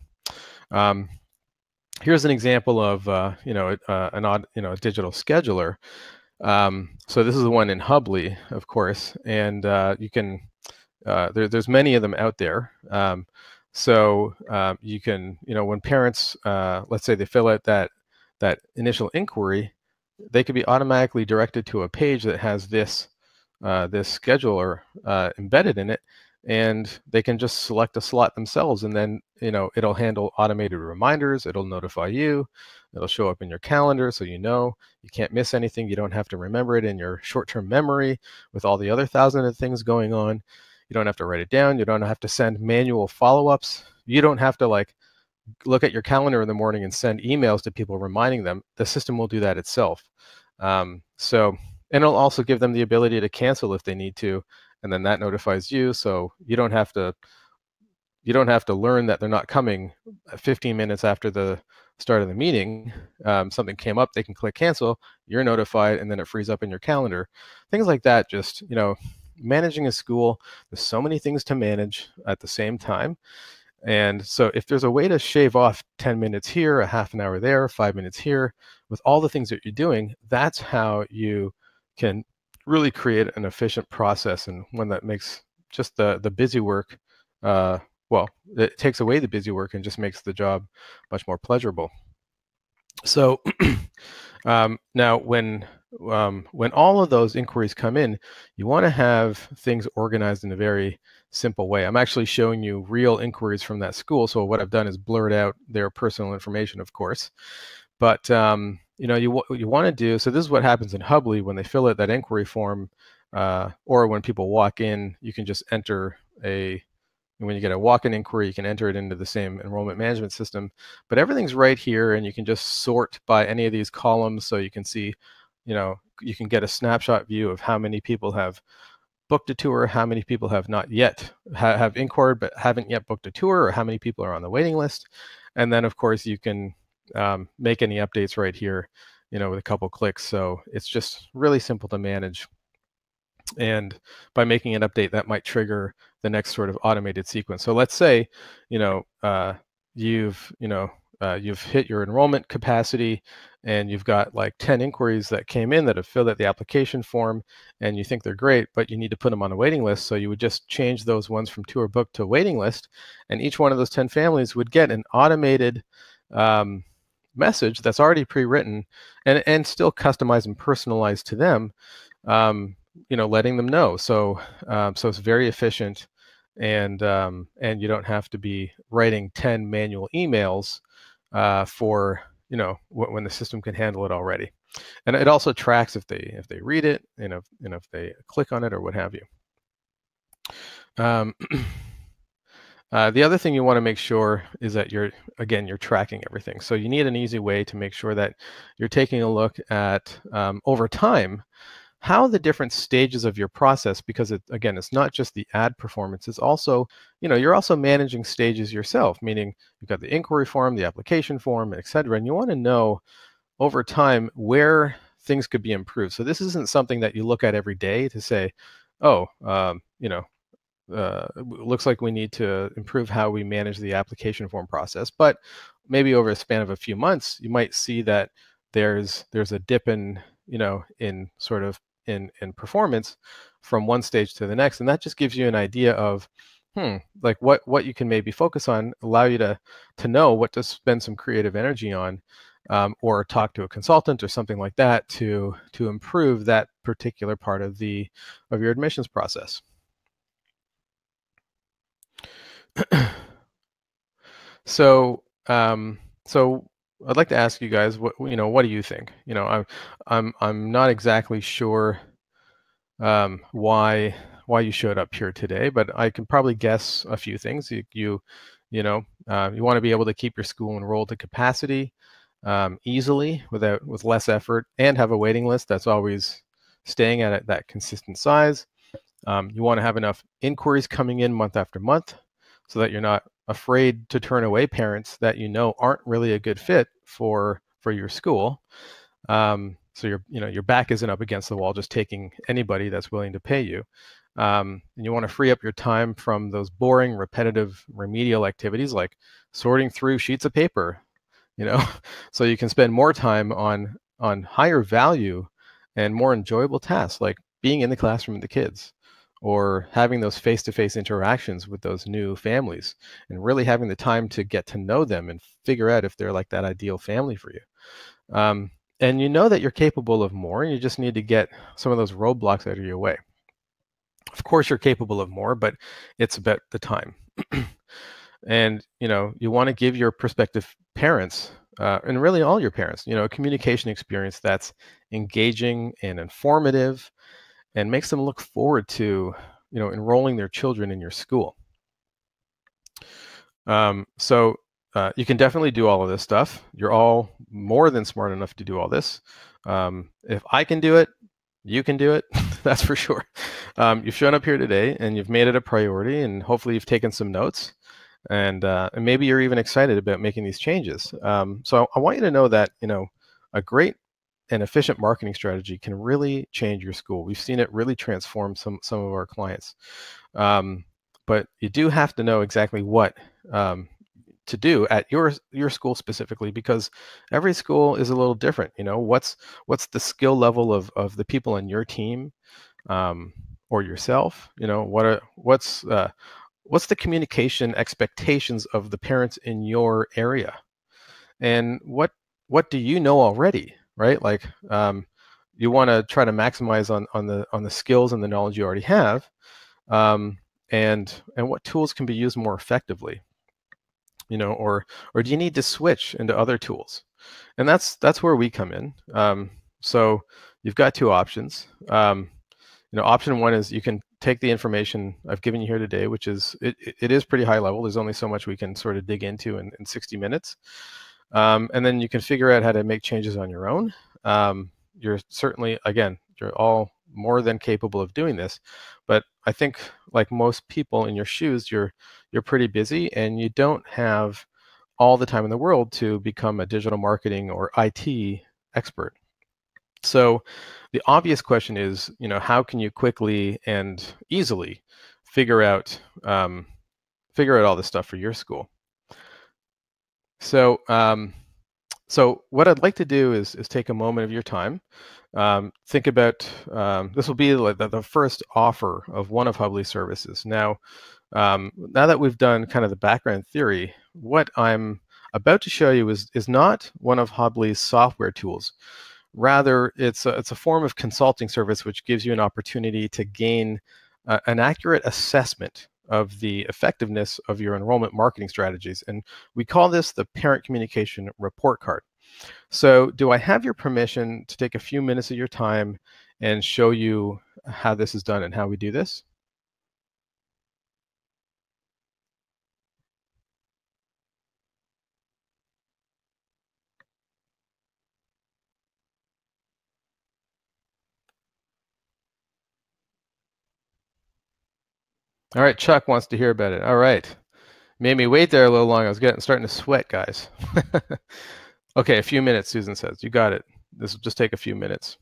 Here's an example of a digital scheduler. So this is the one in Hubly, of course, and you can there's many of them out there. So you can, when parents, let's say they fill out that initial inquiry, they could be automatically directed to a page that has this scheduler embedded in it, and they can just select a slot themselves, and then it'll handle automated reminders. It'll notify you. It'll show up in your calendar, so you can't miss anything. You don't have to remember it in your short-term memory with all the other thousands of things going on. You don't have to write it down. You don't have to send manual follow-ups. You don't have to look at your calendar in the morning and send emails to people reminding them. The system will do that itself. And it'll also give them the ability to cancel if they need to, and then that notifies you, so you don't have to learn that they're not coming 15 minutes after the start of the meeting. Something came up, they can click cancel, you're notified, and then it frees up in your calendar. Things like that. Just managing a school, there's so many things to manage at the same time. And so if there's a way to shave off 10 minutes here, a half an hour there, 5 minutes here, with all the things that you're doing, that's how you can really create an efficient process, and one that makes just the busy work, it takes away the busy work and just makes the job much more pleasurable. So now when all of those inquiries come in, you want to have things organized in a very simple way. I'm actually showing you real inquiries from that school. So what I've done is blurred out their personal information, of course. But you want to do, so this is what happens in Hubly when they fill out that inquiry form, or when people walk in, you can just enter when you get a walk-in inquiry, you can enter it into the same enrollment management system. But everything's right here, and you can just sort by any of these columns, so you can see, you can get a snapshot view of how many people have booked a tour, how many people have not yet have inquired but haven't yet booked a tour, or how many people are on the waiting list. And then, of course, you can make any updates right here, with a couple clicks. So it's just really simple to manage. And by making an update, that might trigger the next sort of automated sequence. So let's say, you've hit your enrollment capacity, and you've got like 10 inquiries that came in that have filled out the application form, and you think they're great, but you need to put them on a waiting list. So you would just change those ones from tour book to waiting list, and each one of those 10 families would get an automated message that's already pre-written and still customized and personalized to them, letting them know. So it's very efficient, and you don't have to be writing 10 manual emails for when the system can handle it already. And it also tracks if they read it, and if they click on it or what have you. The other thing you want to make sure is that you're tracking everything. So you need an easy way to make sure that you're taking a look at over time how the different stages of your process, because it's not just the ad performance, it's also, you're also managing stages yourself, meaning you've got the inquiry form, the application form, et cetera, and you want to know over time where things could be improved. So this isn't something that you look at every day to say, oh, looks like we need to improve how we manage the application form process. But maybe over a span of a few months, you might see that there's a dip in performance from one stage to the next, and that just gives you an idea of like what you can maybe focus on, allow you to know what to spend some creative energy on, or talk to a consultant or something like that to improve that particular part of your admissions process. So I'd like to ask you guys, what do you think? I'm not exactly sure why you showed up here today, but I can probably guess a few things. You want to be able to keep your school enrolled to capacity easily with less effort, and have a waiting list that's always staying at that consistent size. You want to have enough inquiries coming in month after month, so that you're not afraid to turn away parents that aren't really a good fit for your school. So your back isn't up against the wall just taking anybody that's willing to pay you. And you want to free up your time from those boring, repetitive, remedial activities like sorting through sheets of paper, so you can spend more time on higher value and more enjoyable tasks like being in the classroom with the kids, or having those face-to-face interactions with those new families, and really having the time to get to know them and figure out if they're like that ideal family for you. And that you're capable of more, and you just need to get some of those roadblocks out of your way. Of course, you're capable of more, but it's about the time. And you want to give your prospective parents, and really all your parents, a communication experience that's engaging and informative, and makes them look forward to enrolling their children in your school. So you can definitely do all of this stuff. You're all more than smart enough to do all this. If I can do it, you can do it. That's for sure. You've shown up here today, and you've made it a priority, and hopefully you've taken some notes, and maybe you're even excited about making these changes. So I want you to know that a great and efficient marketing strategy can really change your school. We've seen it really transform some of our clients. But you do have to know exactly what to do at your school specifically, because every school is a little different. What's the skill level of the people on your team, or yourself? What's the communication expectations of the parents in your area, and what do you know already, right? Like you want to try to maximize on the skills and the knowledge you already have, and what tools can be used more effectively, or do you need to switch into other tools? And that's where we come in. So you've got two options. Option one is you can take the information I've given you here today, which is it is pretty high level. There's only so much we can sort of dig into in 60 minutes. And then you can figure out how to make changes on your own. You're certainly, again, you're all more than capable of doing this, but I think like most people in your shoes, you're pretty busy, and you don't have all the time in the world to become a digital marketing or IT expert. So the obvious question is, how can you quickly and easily figure out all this stuff for your school? So So what I'd like to do is take a moment of your time. Think about this will be like the first offer of one of Hubley's services. Now that we've done kind of the background theory, what I'm about to show you is not one of Hubley's software tools. Rather, it's a form of consulting service which gives you an opportunity to gain an accurate assessment of the effectiveness of your enrollment marketing strategies. And we call this the Parent Communication Report Card. So do I have your permission to take a few minutes of your time and show you how this is done and how we do this? All right, Chuck wants to hear about it. All right. Made me wait there a little long. I was starting to sweat, guys. Okay, a few minutes, Susan says. You got it. This will just take a few minutes.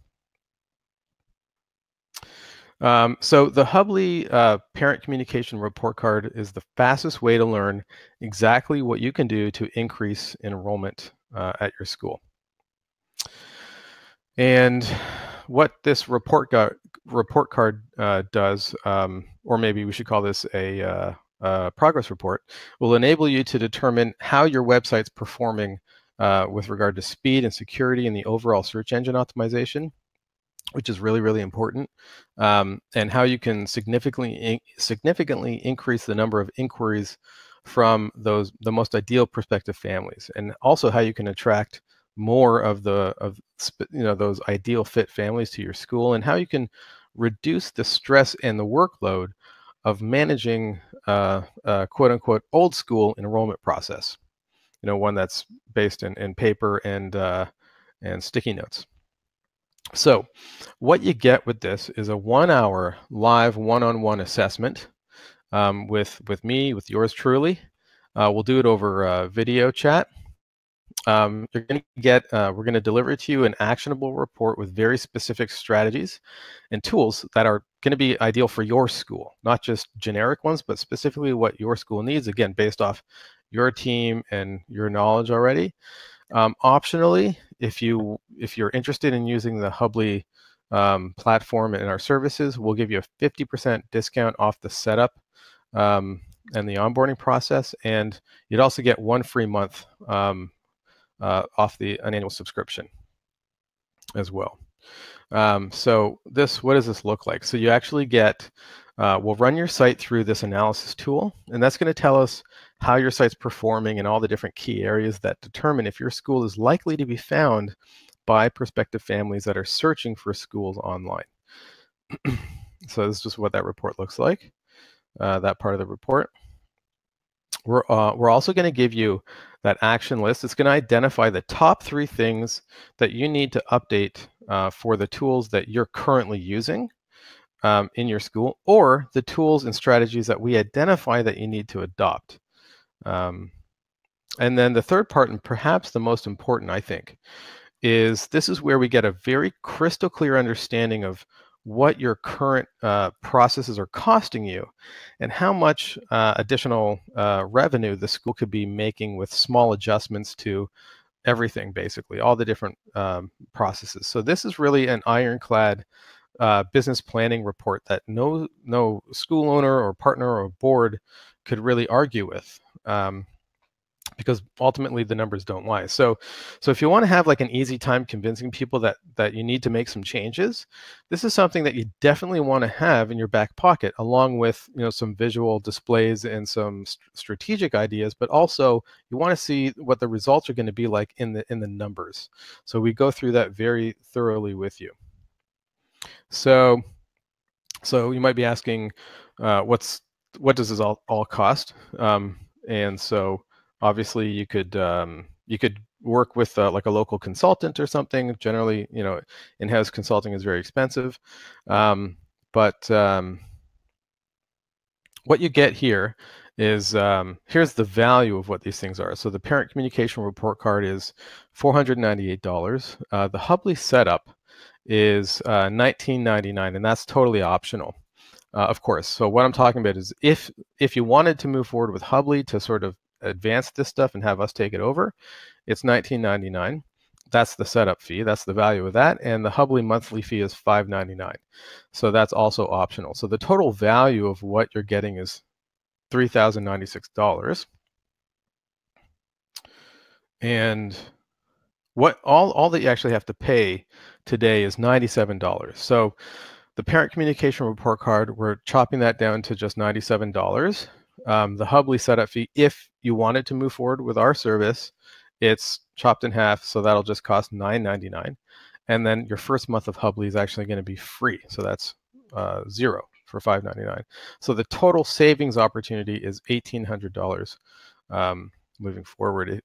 So the Hubley Parent Communication Report Card is the fastest way to learn exactly what you can do to increase enrollment at your school. And what this report card does, or maybe we should call this a progress report, will enable you to determine how your website's performing with regard to speed and security and the overall search engine optimization, which is really, really important, and how you can significantly increase the number of inquiries from the most ideal prospective families, and also how you can attract more of those ideal fit families to your school, and how you can reduce the stress and the workload of managing quote unquote old school enrollment process, one that's based in paper and sticky notes. So what you get with this is a 1-hour live one-on-one assessment with me, with yours truly. We'll do it over video chat. You're going to get, we're going to deliver to you an actionable report with very specific strategies and tools that are going to be ideal for your school, not just generic ones, but specifically what your school needs, again, based off your team and your knowledge already. Optionally, if you're interested in using the Hubley platform and our services, we'll give you a 50% discount off the setup and the onboarding process, and you'd also get 1 free month off an annual subscription as well. So what does this look like? So you actually get, we'll run your site through this analysis tool, and that's going to tell us how your site's performing and all the different key areas that determine if your school is likely to be found by prospective families that are searching for schools online. So this is just what that report looks like, that part of the report. We're also going to give you that action list. It's going to identify the top 3 things that you need to update for the tools that you're currently using in your school, or the tools and strategies that we identify that you need to adopt. And then the third part, and perhaps the most important, I think, is this is where we get a very crystal clear understanding of what your current processes are costing you and how much additional revenue the school could be making with small adjustments to everything, basically, all the different processes. So this is really an ironclad business planning report that no school owner or partner or board could really argue with. Because ultimately the numbers don't lie. So if you want to have like an easy time convincing people that you need to make some changes, this is something that you definitely want to have in your back pocket, along with some visual displays and some strategic ideas, but also you want to see what the results are going to be like in the numbers. So we go through that very thoroughly with you. So you might be asking, what does this all cost? And so obviously, you could work with like a local consultant or something. Generally, in-house consulting is very expensive, but what you get here is here's the value of what these things are. So the Parent Communication Report Card is $498. The Hubley setup is $19.99, and that's totally optional. Of course. So what I'm talking about is if you wanted to move forward with Hubley to sort of advance this stuff and have us take it over, it's $19.99. That's the setup fee. That's the value of that. And the Hubbly monthly fee is $5.99. So that's also optional. So the total value of what you're getting is $3,096. And what all that you actually have to pay today is $97. So the parent communication report card, we're chopping that down to just $97. The Hubbly setup fee, if you wanted to move forward with our service, it's chopped in half, so that'll just cost $9.99. And then your first month of Hubbly is actually going to be free, so that's $0 for $5.99. So the total savings opportunity is $1,800 moving forward.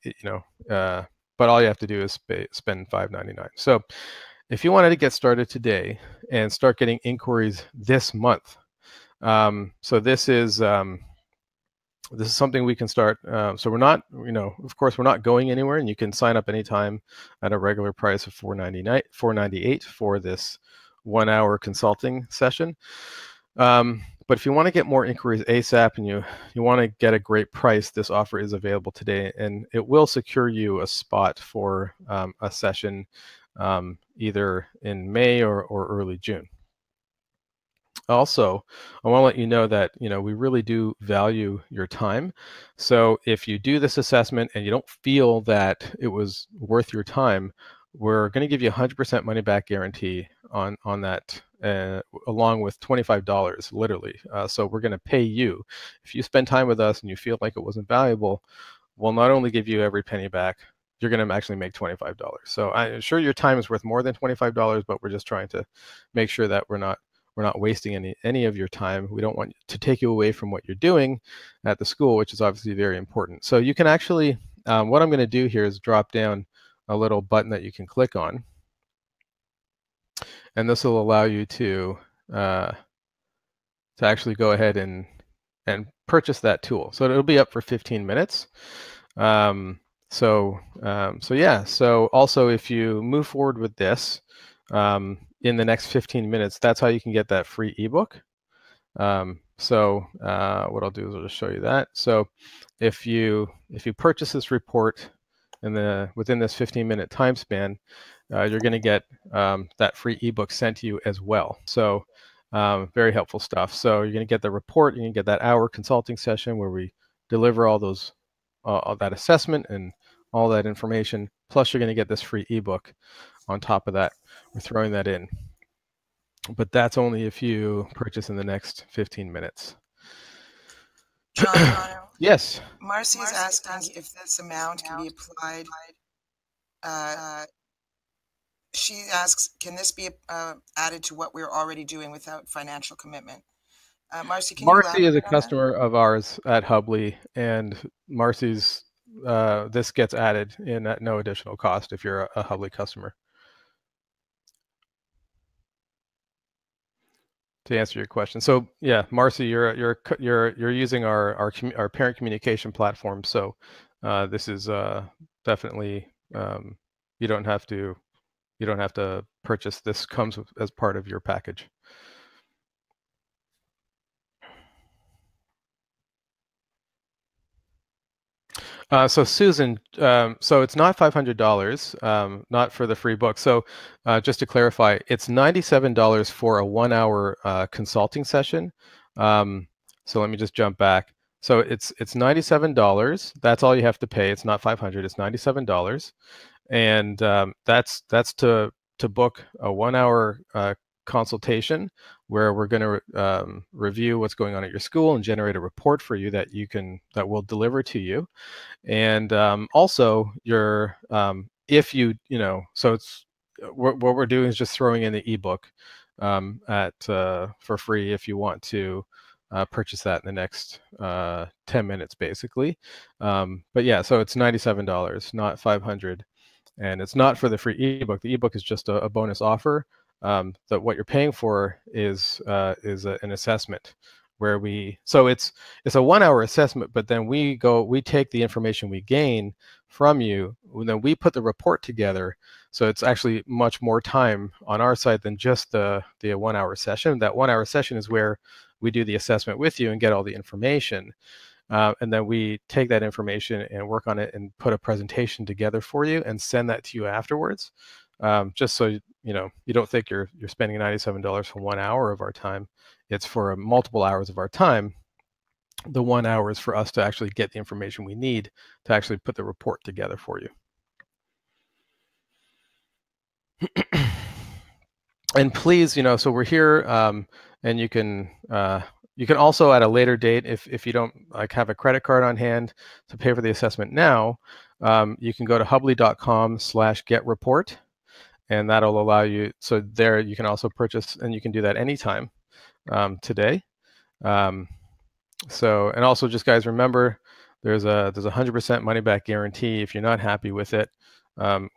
But all you have to do is spend $5.99. So if you wanted to get started today and start getting inquiries this month, so this is something we can start. So we're not, of course, we're not going anywhere, and you can sign up anytime at a regular price of $498 for this 1 hour consulting session. But if you want to get more inquiries ASAP and you want to get a great price, this offer is available today, and it will secure you a spot for a session either in May or early June. Also, I want to let you know that we really do value your time. So if you do this assessment and you don't feel that it was worth your time, we're going to give you 100% money back guarantee on that, along with $25, literally. So we're going to pay you. If you spend time with us and you feel like it wasn't valuable, we'll not only give you every penny back, you're going to actually make $25. So I'm sure your time is worth more than $25, but we're just trying to make sure that we're not wasting any of your time. We don't want to take you away from what you're doing at the school, which is obviously very important. So you can actually, what I'm going to do here is drop down a little button that you can click on, and this will allow you to actually go ahead and purchase that tool. So it'll be up for 15 minutes. So also, if you move forward with this in the next 15 minutes, that's how you can get that free ebook. So what I'll do is I'll just show you that. So if you purchase this report within this 15-minute time span, you're going to get that free ebook sent to you as well. So very helpful stuff. So you're going to get the report, you're going to get that hour consulting session where we deliver all that assessment and all that information. Plus, you're going to get this free ebook on top of that. We're throwing that in. But that's only if you purchase in the next 15 minutes. John, yes. Marcy is asking if this amount can be applied. She asks, can this be added to what we're already doing without financial commitment? Marcy, can Marcy you is a customer of ours at Hubbly, and Marcy's this gets added in at no additional cost if you're a Hubbly customer. To answer your question, so yeah, Marcy, you're using our parent communication platform. So this is definitely you don't have to purchase. This comes as part of your package. So Susan, so it's not $500, not for the free book. So just to clarify, it's $97 for a 1 hour consulting session. So let me just jump back. So it's $97. That's all you have to pay. It's not $500. It's $97, and that's to book a 1 hour consultation where we're going to review what's going on at your school and generate a report for you that we'll deliver to you. And also if so it's what we're doing is just throwing in the ebook for free if you want to purchase that in the next 10 minutes basically. But yeah, so it's $97, not $500, and it's not for the free ebook. The ebook is just a bonus offer. That what you're paying for is an assessment where so it's a 1 hour assessment, but then we take the information we gain from you, and then we put the report together. So it's actually much more time on our side than just the 1 hour session. That 1 hour session is where we do the assessment with you and get all the information. and then we take that information and work on it and put a presentation together for you and send that to you afterwards, just so you don't think you're spending $97 for 1 hour of our time. It's for multiple hours of our time. The 1 hour is for us to actually get the information we need to actually put the report together for you. And please, so we're here, and you can also at a later date, if you don't have a credit card on hand to pay for the assessment now, you can go to hubley.com/getreport, and that'll allow you. So there you can also purchase, and you can do that anytime today. So, and also just guys, remember there's a 100% money back guarantee. If you're not happy with it,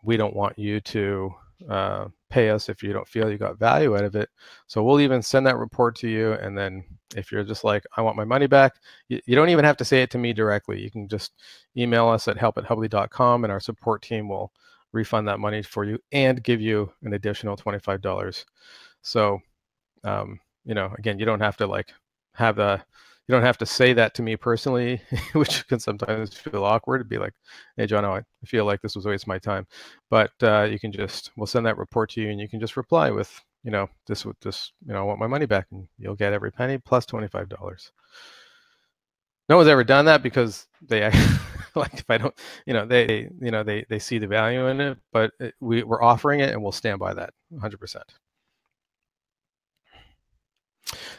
we don't want you to pay us if you don't feel you got value out of it. So we'll even send that report to you, and then if you're just like, I want my money back, you don't even have to say it to me directly. You can just email us at help@hubley.com, and our support team will refund that money for you and give you an additional $25. So again, you don't have to you don't have to say that to me personally, which can sometimes feel awkward to be like, hey, John, I feel like this was a waste of my time. But you can we'll send that report to you, and you can just reply with, this, I want my money back, and you'll get every penny plus $25. No one's ever done that because they like, if I don't, they see the value in it, but we're offering it, and we'll stand by that 100%.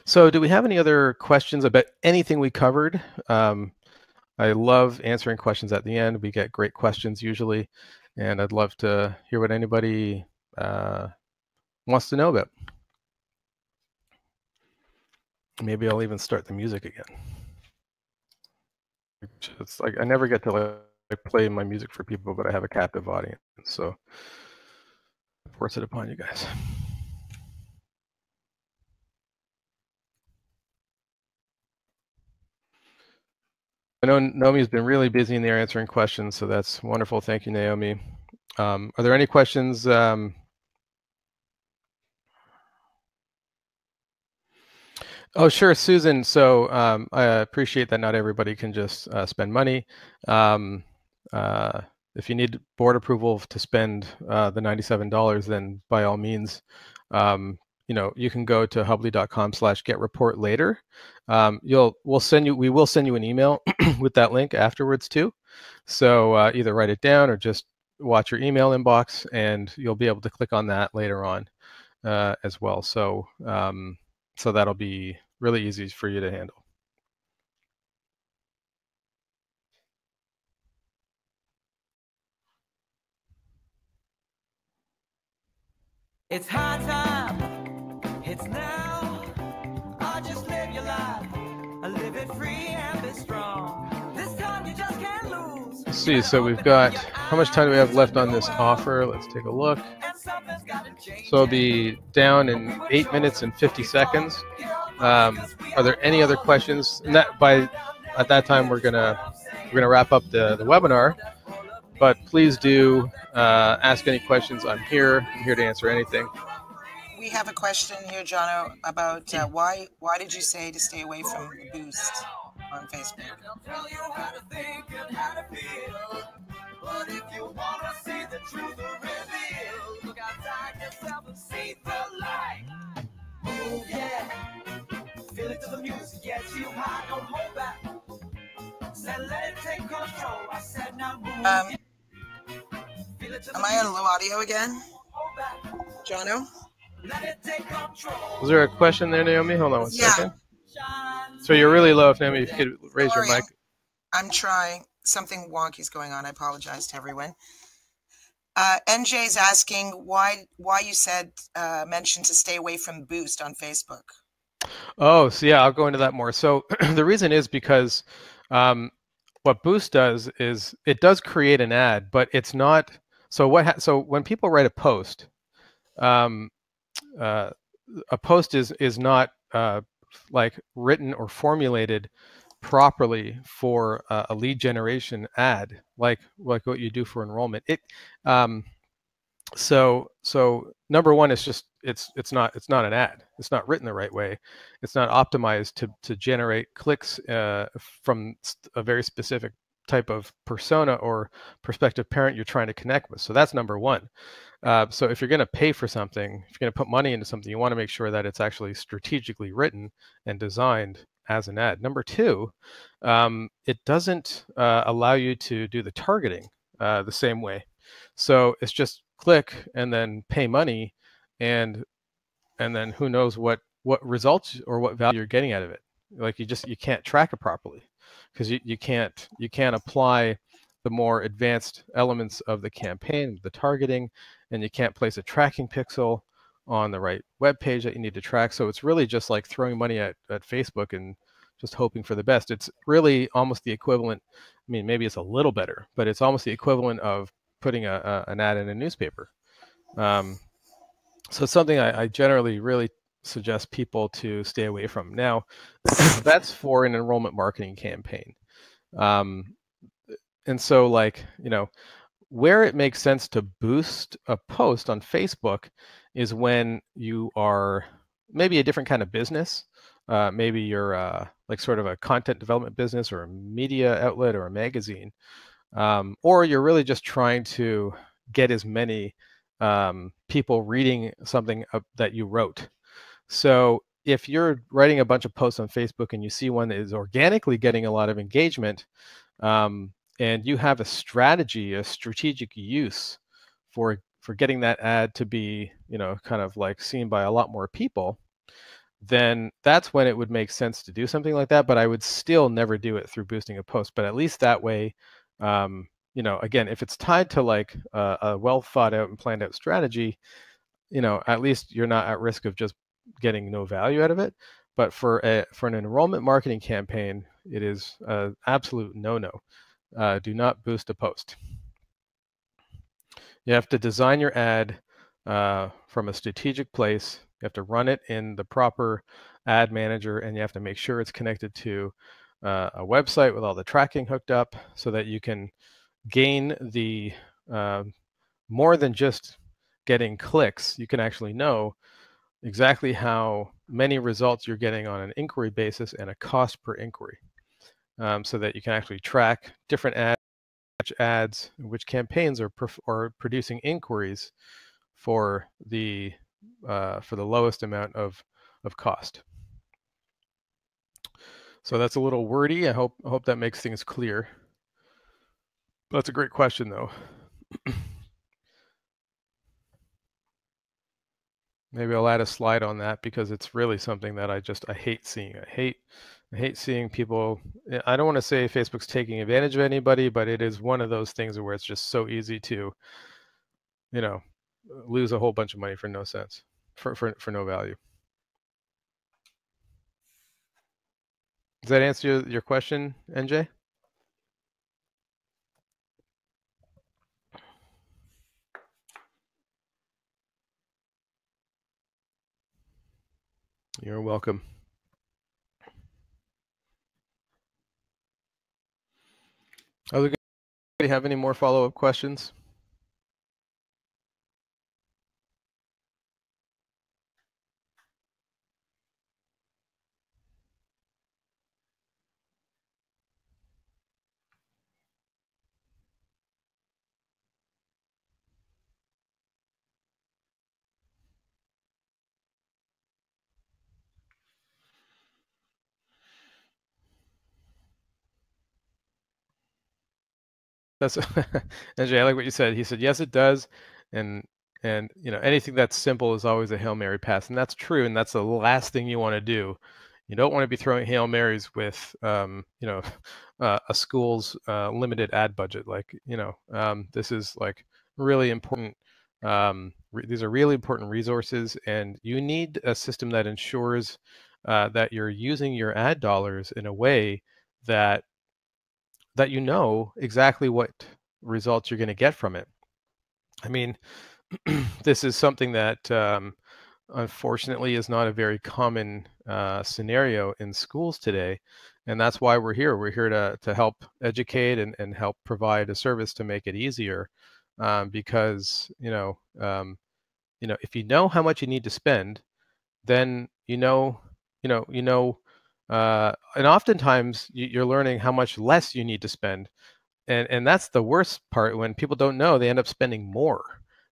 So do we have any other questions about anything we covered? I love answering questions at the end. We get great questions usually, and I'd love to hear what anybody wants to know about. Maybe I'll even start the music again. It's like I never get to play my music for people, but I have a captive audience, so I force it upon you guys. I know Naomi's been really busy in there answering questions, so that's wonderful. Thank you, Naomi. Are there any questions? Oh, sure, Susan. So I appreciate that not everybody can just spend money. If you need board approval to spend the $97, then by all means, you can go to hubley.com/getreport later. We will send you an email with that link afterwards too. So either write it down or just watch your email inbox, and you'll be able to click on that later on as well. So so that'll be really easy for you to handle. It's high time, it's now. I just live your life, I live it free and be strong. This time you just can't lose. Let's see, so we've got, how much time do we have left on this offer? Let's take a look. So it'll be down in 8 minutes and 50 seconds. Are there any other questions? And at that time we're gonna wrap up the webinar. But please do ask any questions. I'm here to answer anything. We have a question here, Jono, about why did you say to stay away from the boost on Facebook? But if you want to see the truth revealed, look outside yourself and see the light. Oh yeah, feel it to the music, yes, you high, don't hold back. Said let it take control. I said now move. Am I on low audio again? Jono? Was there a question there, Naomi? Hold on one second. So you're really low, if Naomi, if you could raise your mic. I'm trying. Something wonky is going on. I apologize to everyone. NJ is asking why you said mentioned to stay away from Boost on Facebook. Oh, so yeah, I'll go into that more. So the reason is because what Boost does is it does create an ad, but it's not. So so when people write a post, a post is not like written or formulated properly for a lead generation ad, like what you do for enrollment. So number one is just it's not an ad. It's not written the right way. It's not optimized to generate clicks from a very specific type of persona or prospective parent you're trying to connect with. So that's number one. So if you're going to pay for something, if you're going to put money into something, you want to make sure that it's actually strategically written and designed as an ad. Number two, it doesn't allow you to do the targeting the same way. So it's just click and then pay money, and then who knows what results or what value you're getting out of it. Like you can't track it properly because you can't apply the more advanced elements of the campaign, the targeting, and you can't place a tracking pixel on the right web page that you need to track. So it's really just like throwing money at Facebook and just hoping for the best. It's really almost the equivalent. I mean, maybe it's a little better, but it's almost the equivalent of putting an ad in a newspaper. So it's something I generally really suggest people to stay away from. Now, that's for an enrollment marketing campaign. And so, like, where it makes sense to boost a post on Facebook is when you are maybe a different kind of business. Maybe you're like sort of a content development business or a media outlet or a magazine. Or you're really just trying to get as many people reading something that you wrote. So if you're writing a bunch of posts on Facebook and you see one that is organically getting a lot of engagement, and you have a strategic use for getting that ad to be, kind of like seen by a lot more people, then that's when it would make sense to do something like that. But I would still never do it through boosting a post. But at least that way, again, if it's tied to like a well thought out and planned out strategy, at least you're not at risk of just getting no value out of it. But for an enrollment marketing campaign, it is an absolute no-no. Do not boost a post. You have to design your ad from a strategic place. You have to run it in the proper ad manager, and you have to make sure it's connected to a website with all the tracking hooked up so that you can gain the more than just getting clicks. You can actually know exactly how many results you're getting on an inquiry basis and a cost per inquiry, so that you can actually track different ads, which campaigns are producing inquiries for the lowest amount of cost. So that's a little wordy. I hope that makes things clear. That's a great question, though. Maybe I'll add a slide on that because it's really something that I hate seeing. I hate seeing people. I don't want to say Facebook's taking advantage of anybody, but it is one of those things where it's just so easy to, lose a whole bunch of money for no sense, for no value. Does that answer your question, NJ? You're welcome. Anybody have any more follow-up questions? That's NJ, I like what you said. He said, yes, it does. And anything that's simple is always a Hail Mary pass. And that's true. And that's the last thing you want to do. You don't want to be throwing Hail Marys with, a school's limited ad budget. Like, this is like really important. These are really important resources, and you need a system that ensures that you're using your ad dollars in a way that you know exactly what results you're going to get from it. I mean, this is something that unfortunately is not a very common scenario in schools today. And that's why we're here. We're here to help educate and help provide a service to make it easier because if you know how much you need to spend, then and oftentimes you're learning how much less you need to spend, and that's the worst part. When people don't know, they end up spending more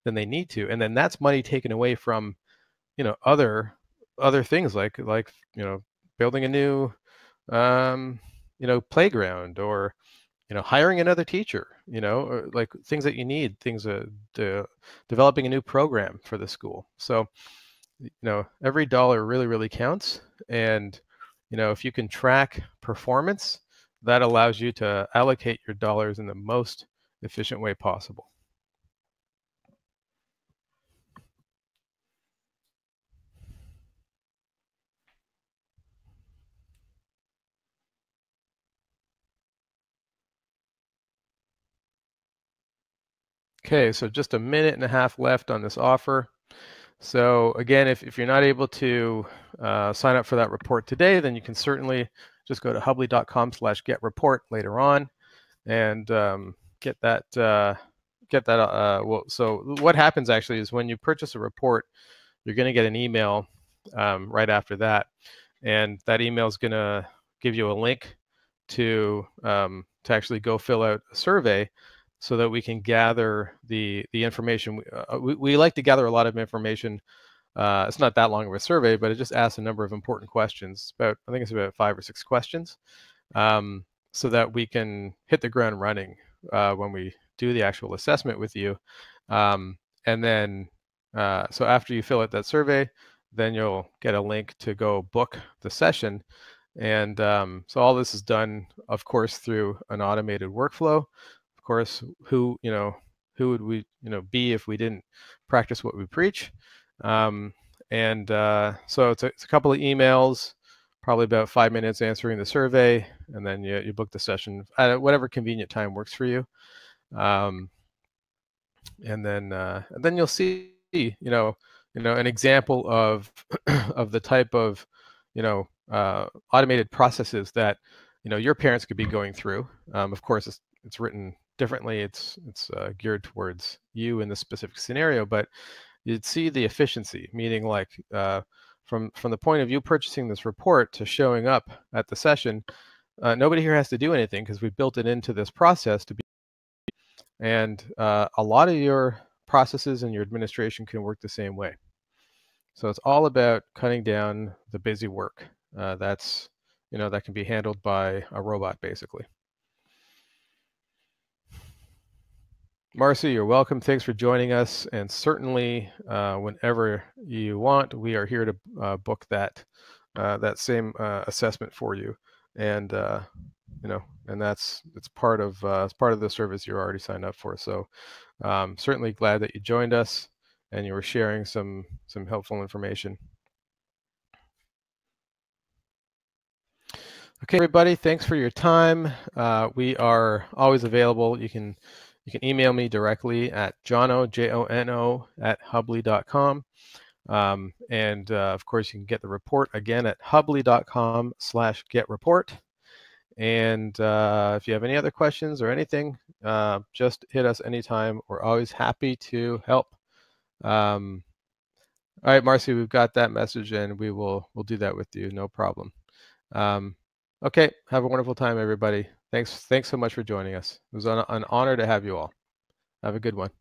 than they need to, and then that's money taken away from other things like building a new playground, or hiring another teacher, or like things that you need, developing a new program for the school. So every dollar really, really counts. And if you can track performance, that allows you to allocate your dollars in the most efficient way possible. Okay, so just a minute and a half left on this offer. So again, if you're not able to sign up for that report today, then you can certainly just go to hubley.com/getreport later on and get that. Well, so what happens actually is when you purchase a report, you're going to get an email right after that, and that email is going to give you a link to actually go fill out a survey, so that we can gather the information. We like to gather a lot of information. It's not that long of a survey, but it just asks a number of important questions. I think it's about 5 or 6 questions, so that we can hit the ground running when we do the actual assessment with you. And then, so after you fill out that survey, then you'll get a link to go book the session. And so all this is done, of course, through an automated workflow. Of course, who would we be if we didn't practice what we preach? So it's a couple of emails, probably about 5 minutes answering the survey, and then you book the session at whatever convenient time works for you. And then you'll see an example of of the type of automated processes that your parents could be going through. Of course, it's written differently. It's geared towards you in this specific scenario, but you'd see the efficiency, meaning like from the point of view purchasing this report to showing up at the session, nobody here has to do anything because we built it into this process to be. And a lot of your processes and your administration can work the same way. So it's all about cutting down the busy work that can be handled by a robot, basically. Marcy, you're welcome. Thanks for joining us. And certainly, whenever you want, we are here to book that same assessment for you. And and it's part of the service you're already signed up for. So certainly glad that you joined us and you were sharing some helpful information. Okay, everybody, thanks for your time. We are always available. You can email me directly at jono, Jono, @hubley.com. And of course, you can get the report again at hubley.com/getreport. And if you have any other questions or anything, just hit us anytime. We're always happy to help. All right, Marcy, we've got that message, and we'll do that with you, no problem. Okay, have a wonderful time, everybody. Thanks so much for joining us. It was an honor to have you all. Have a good one.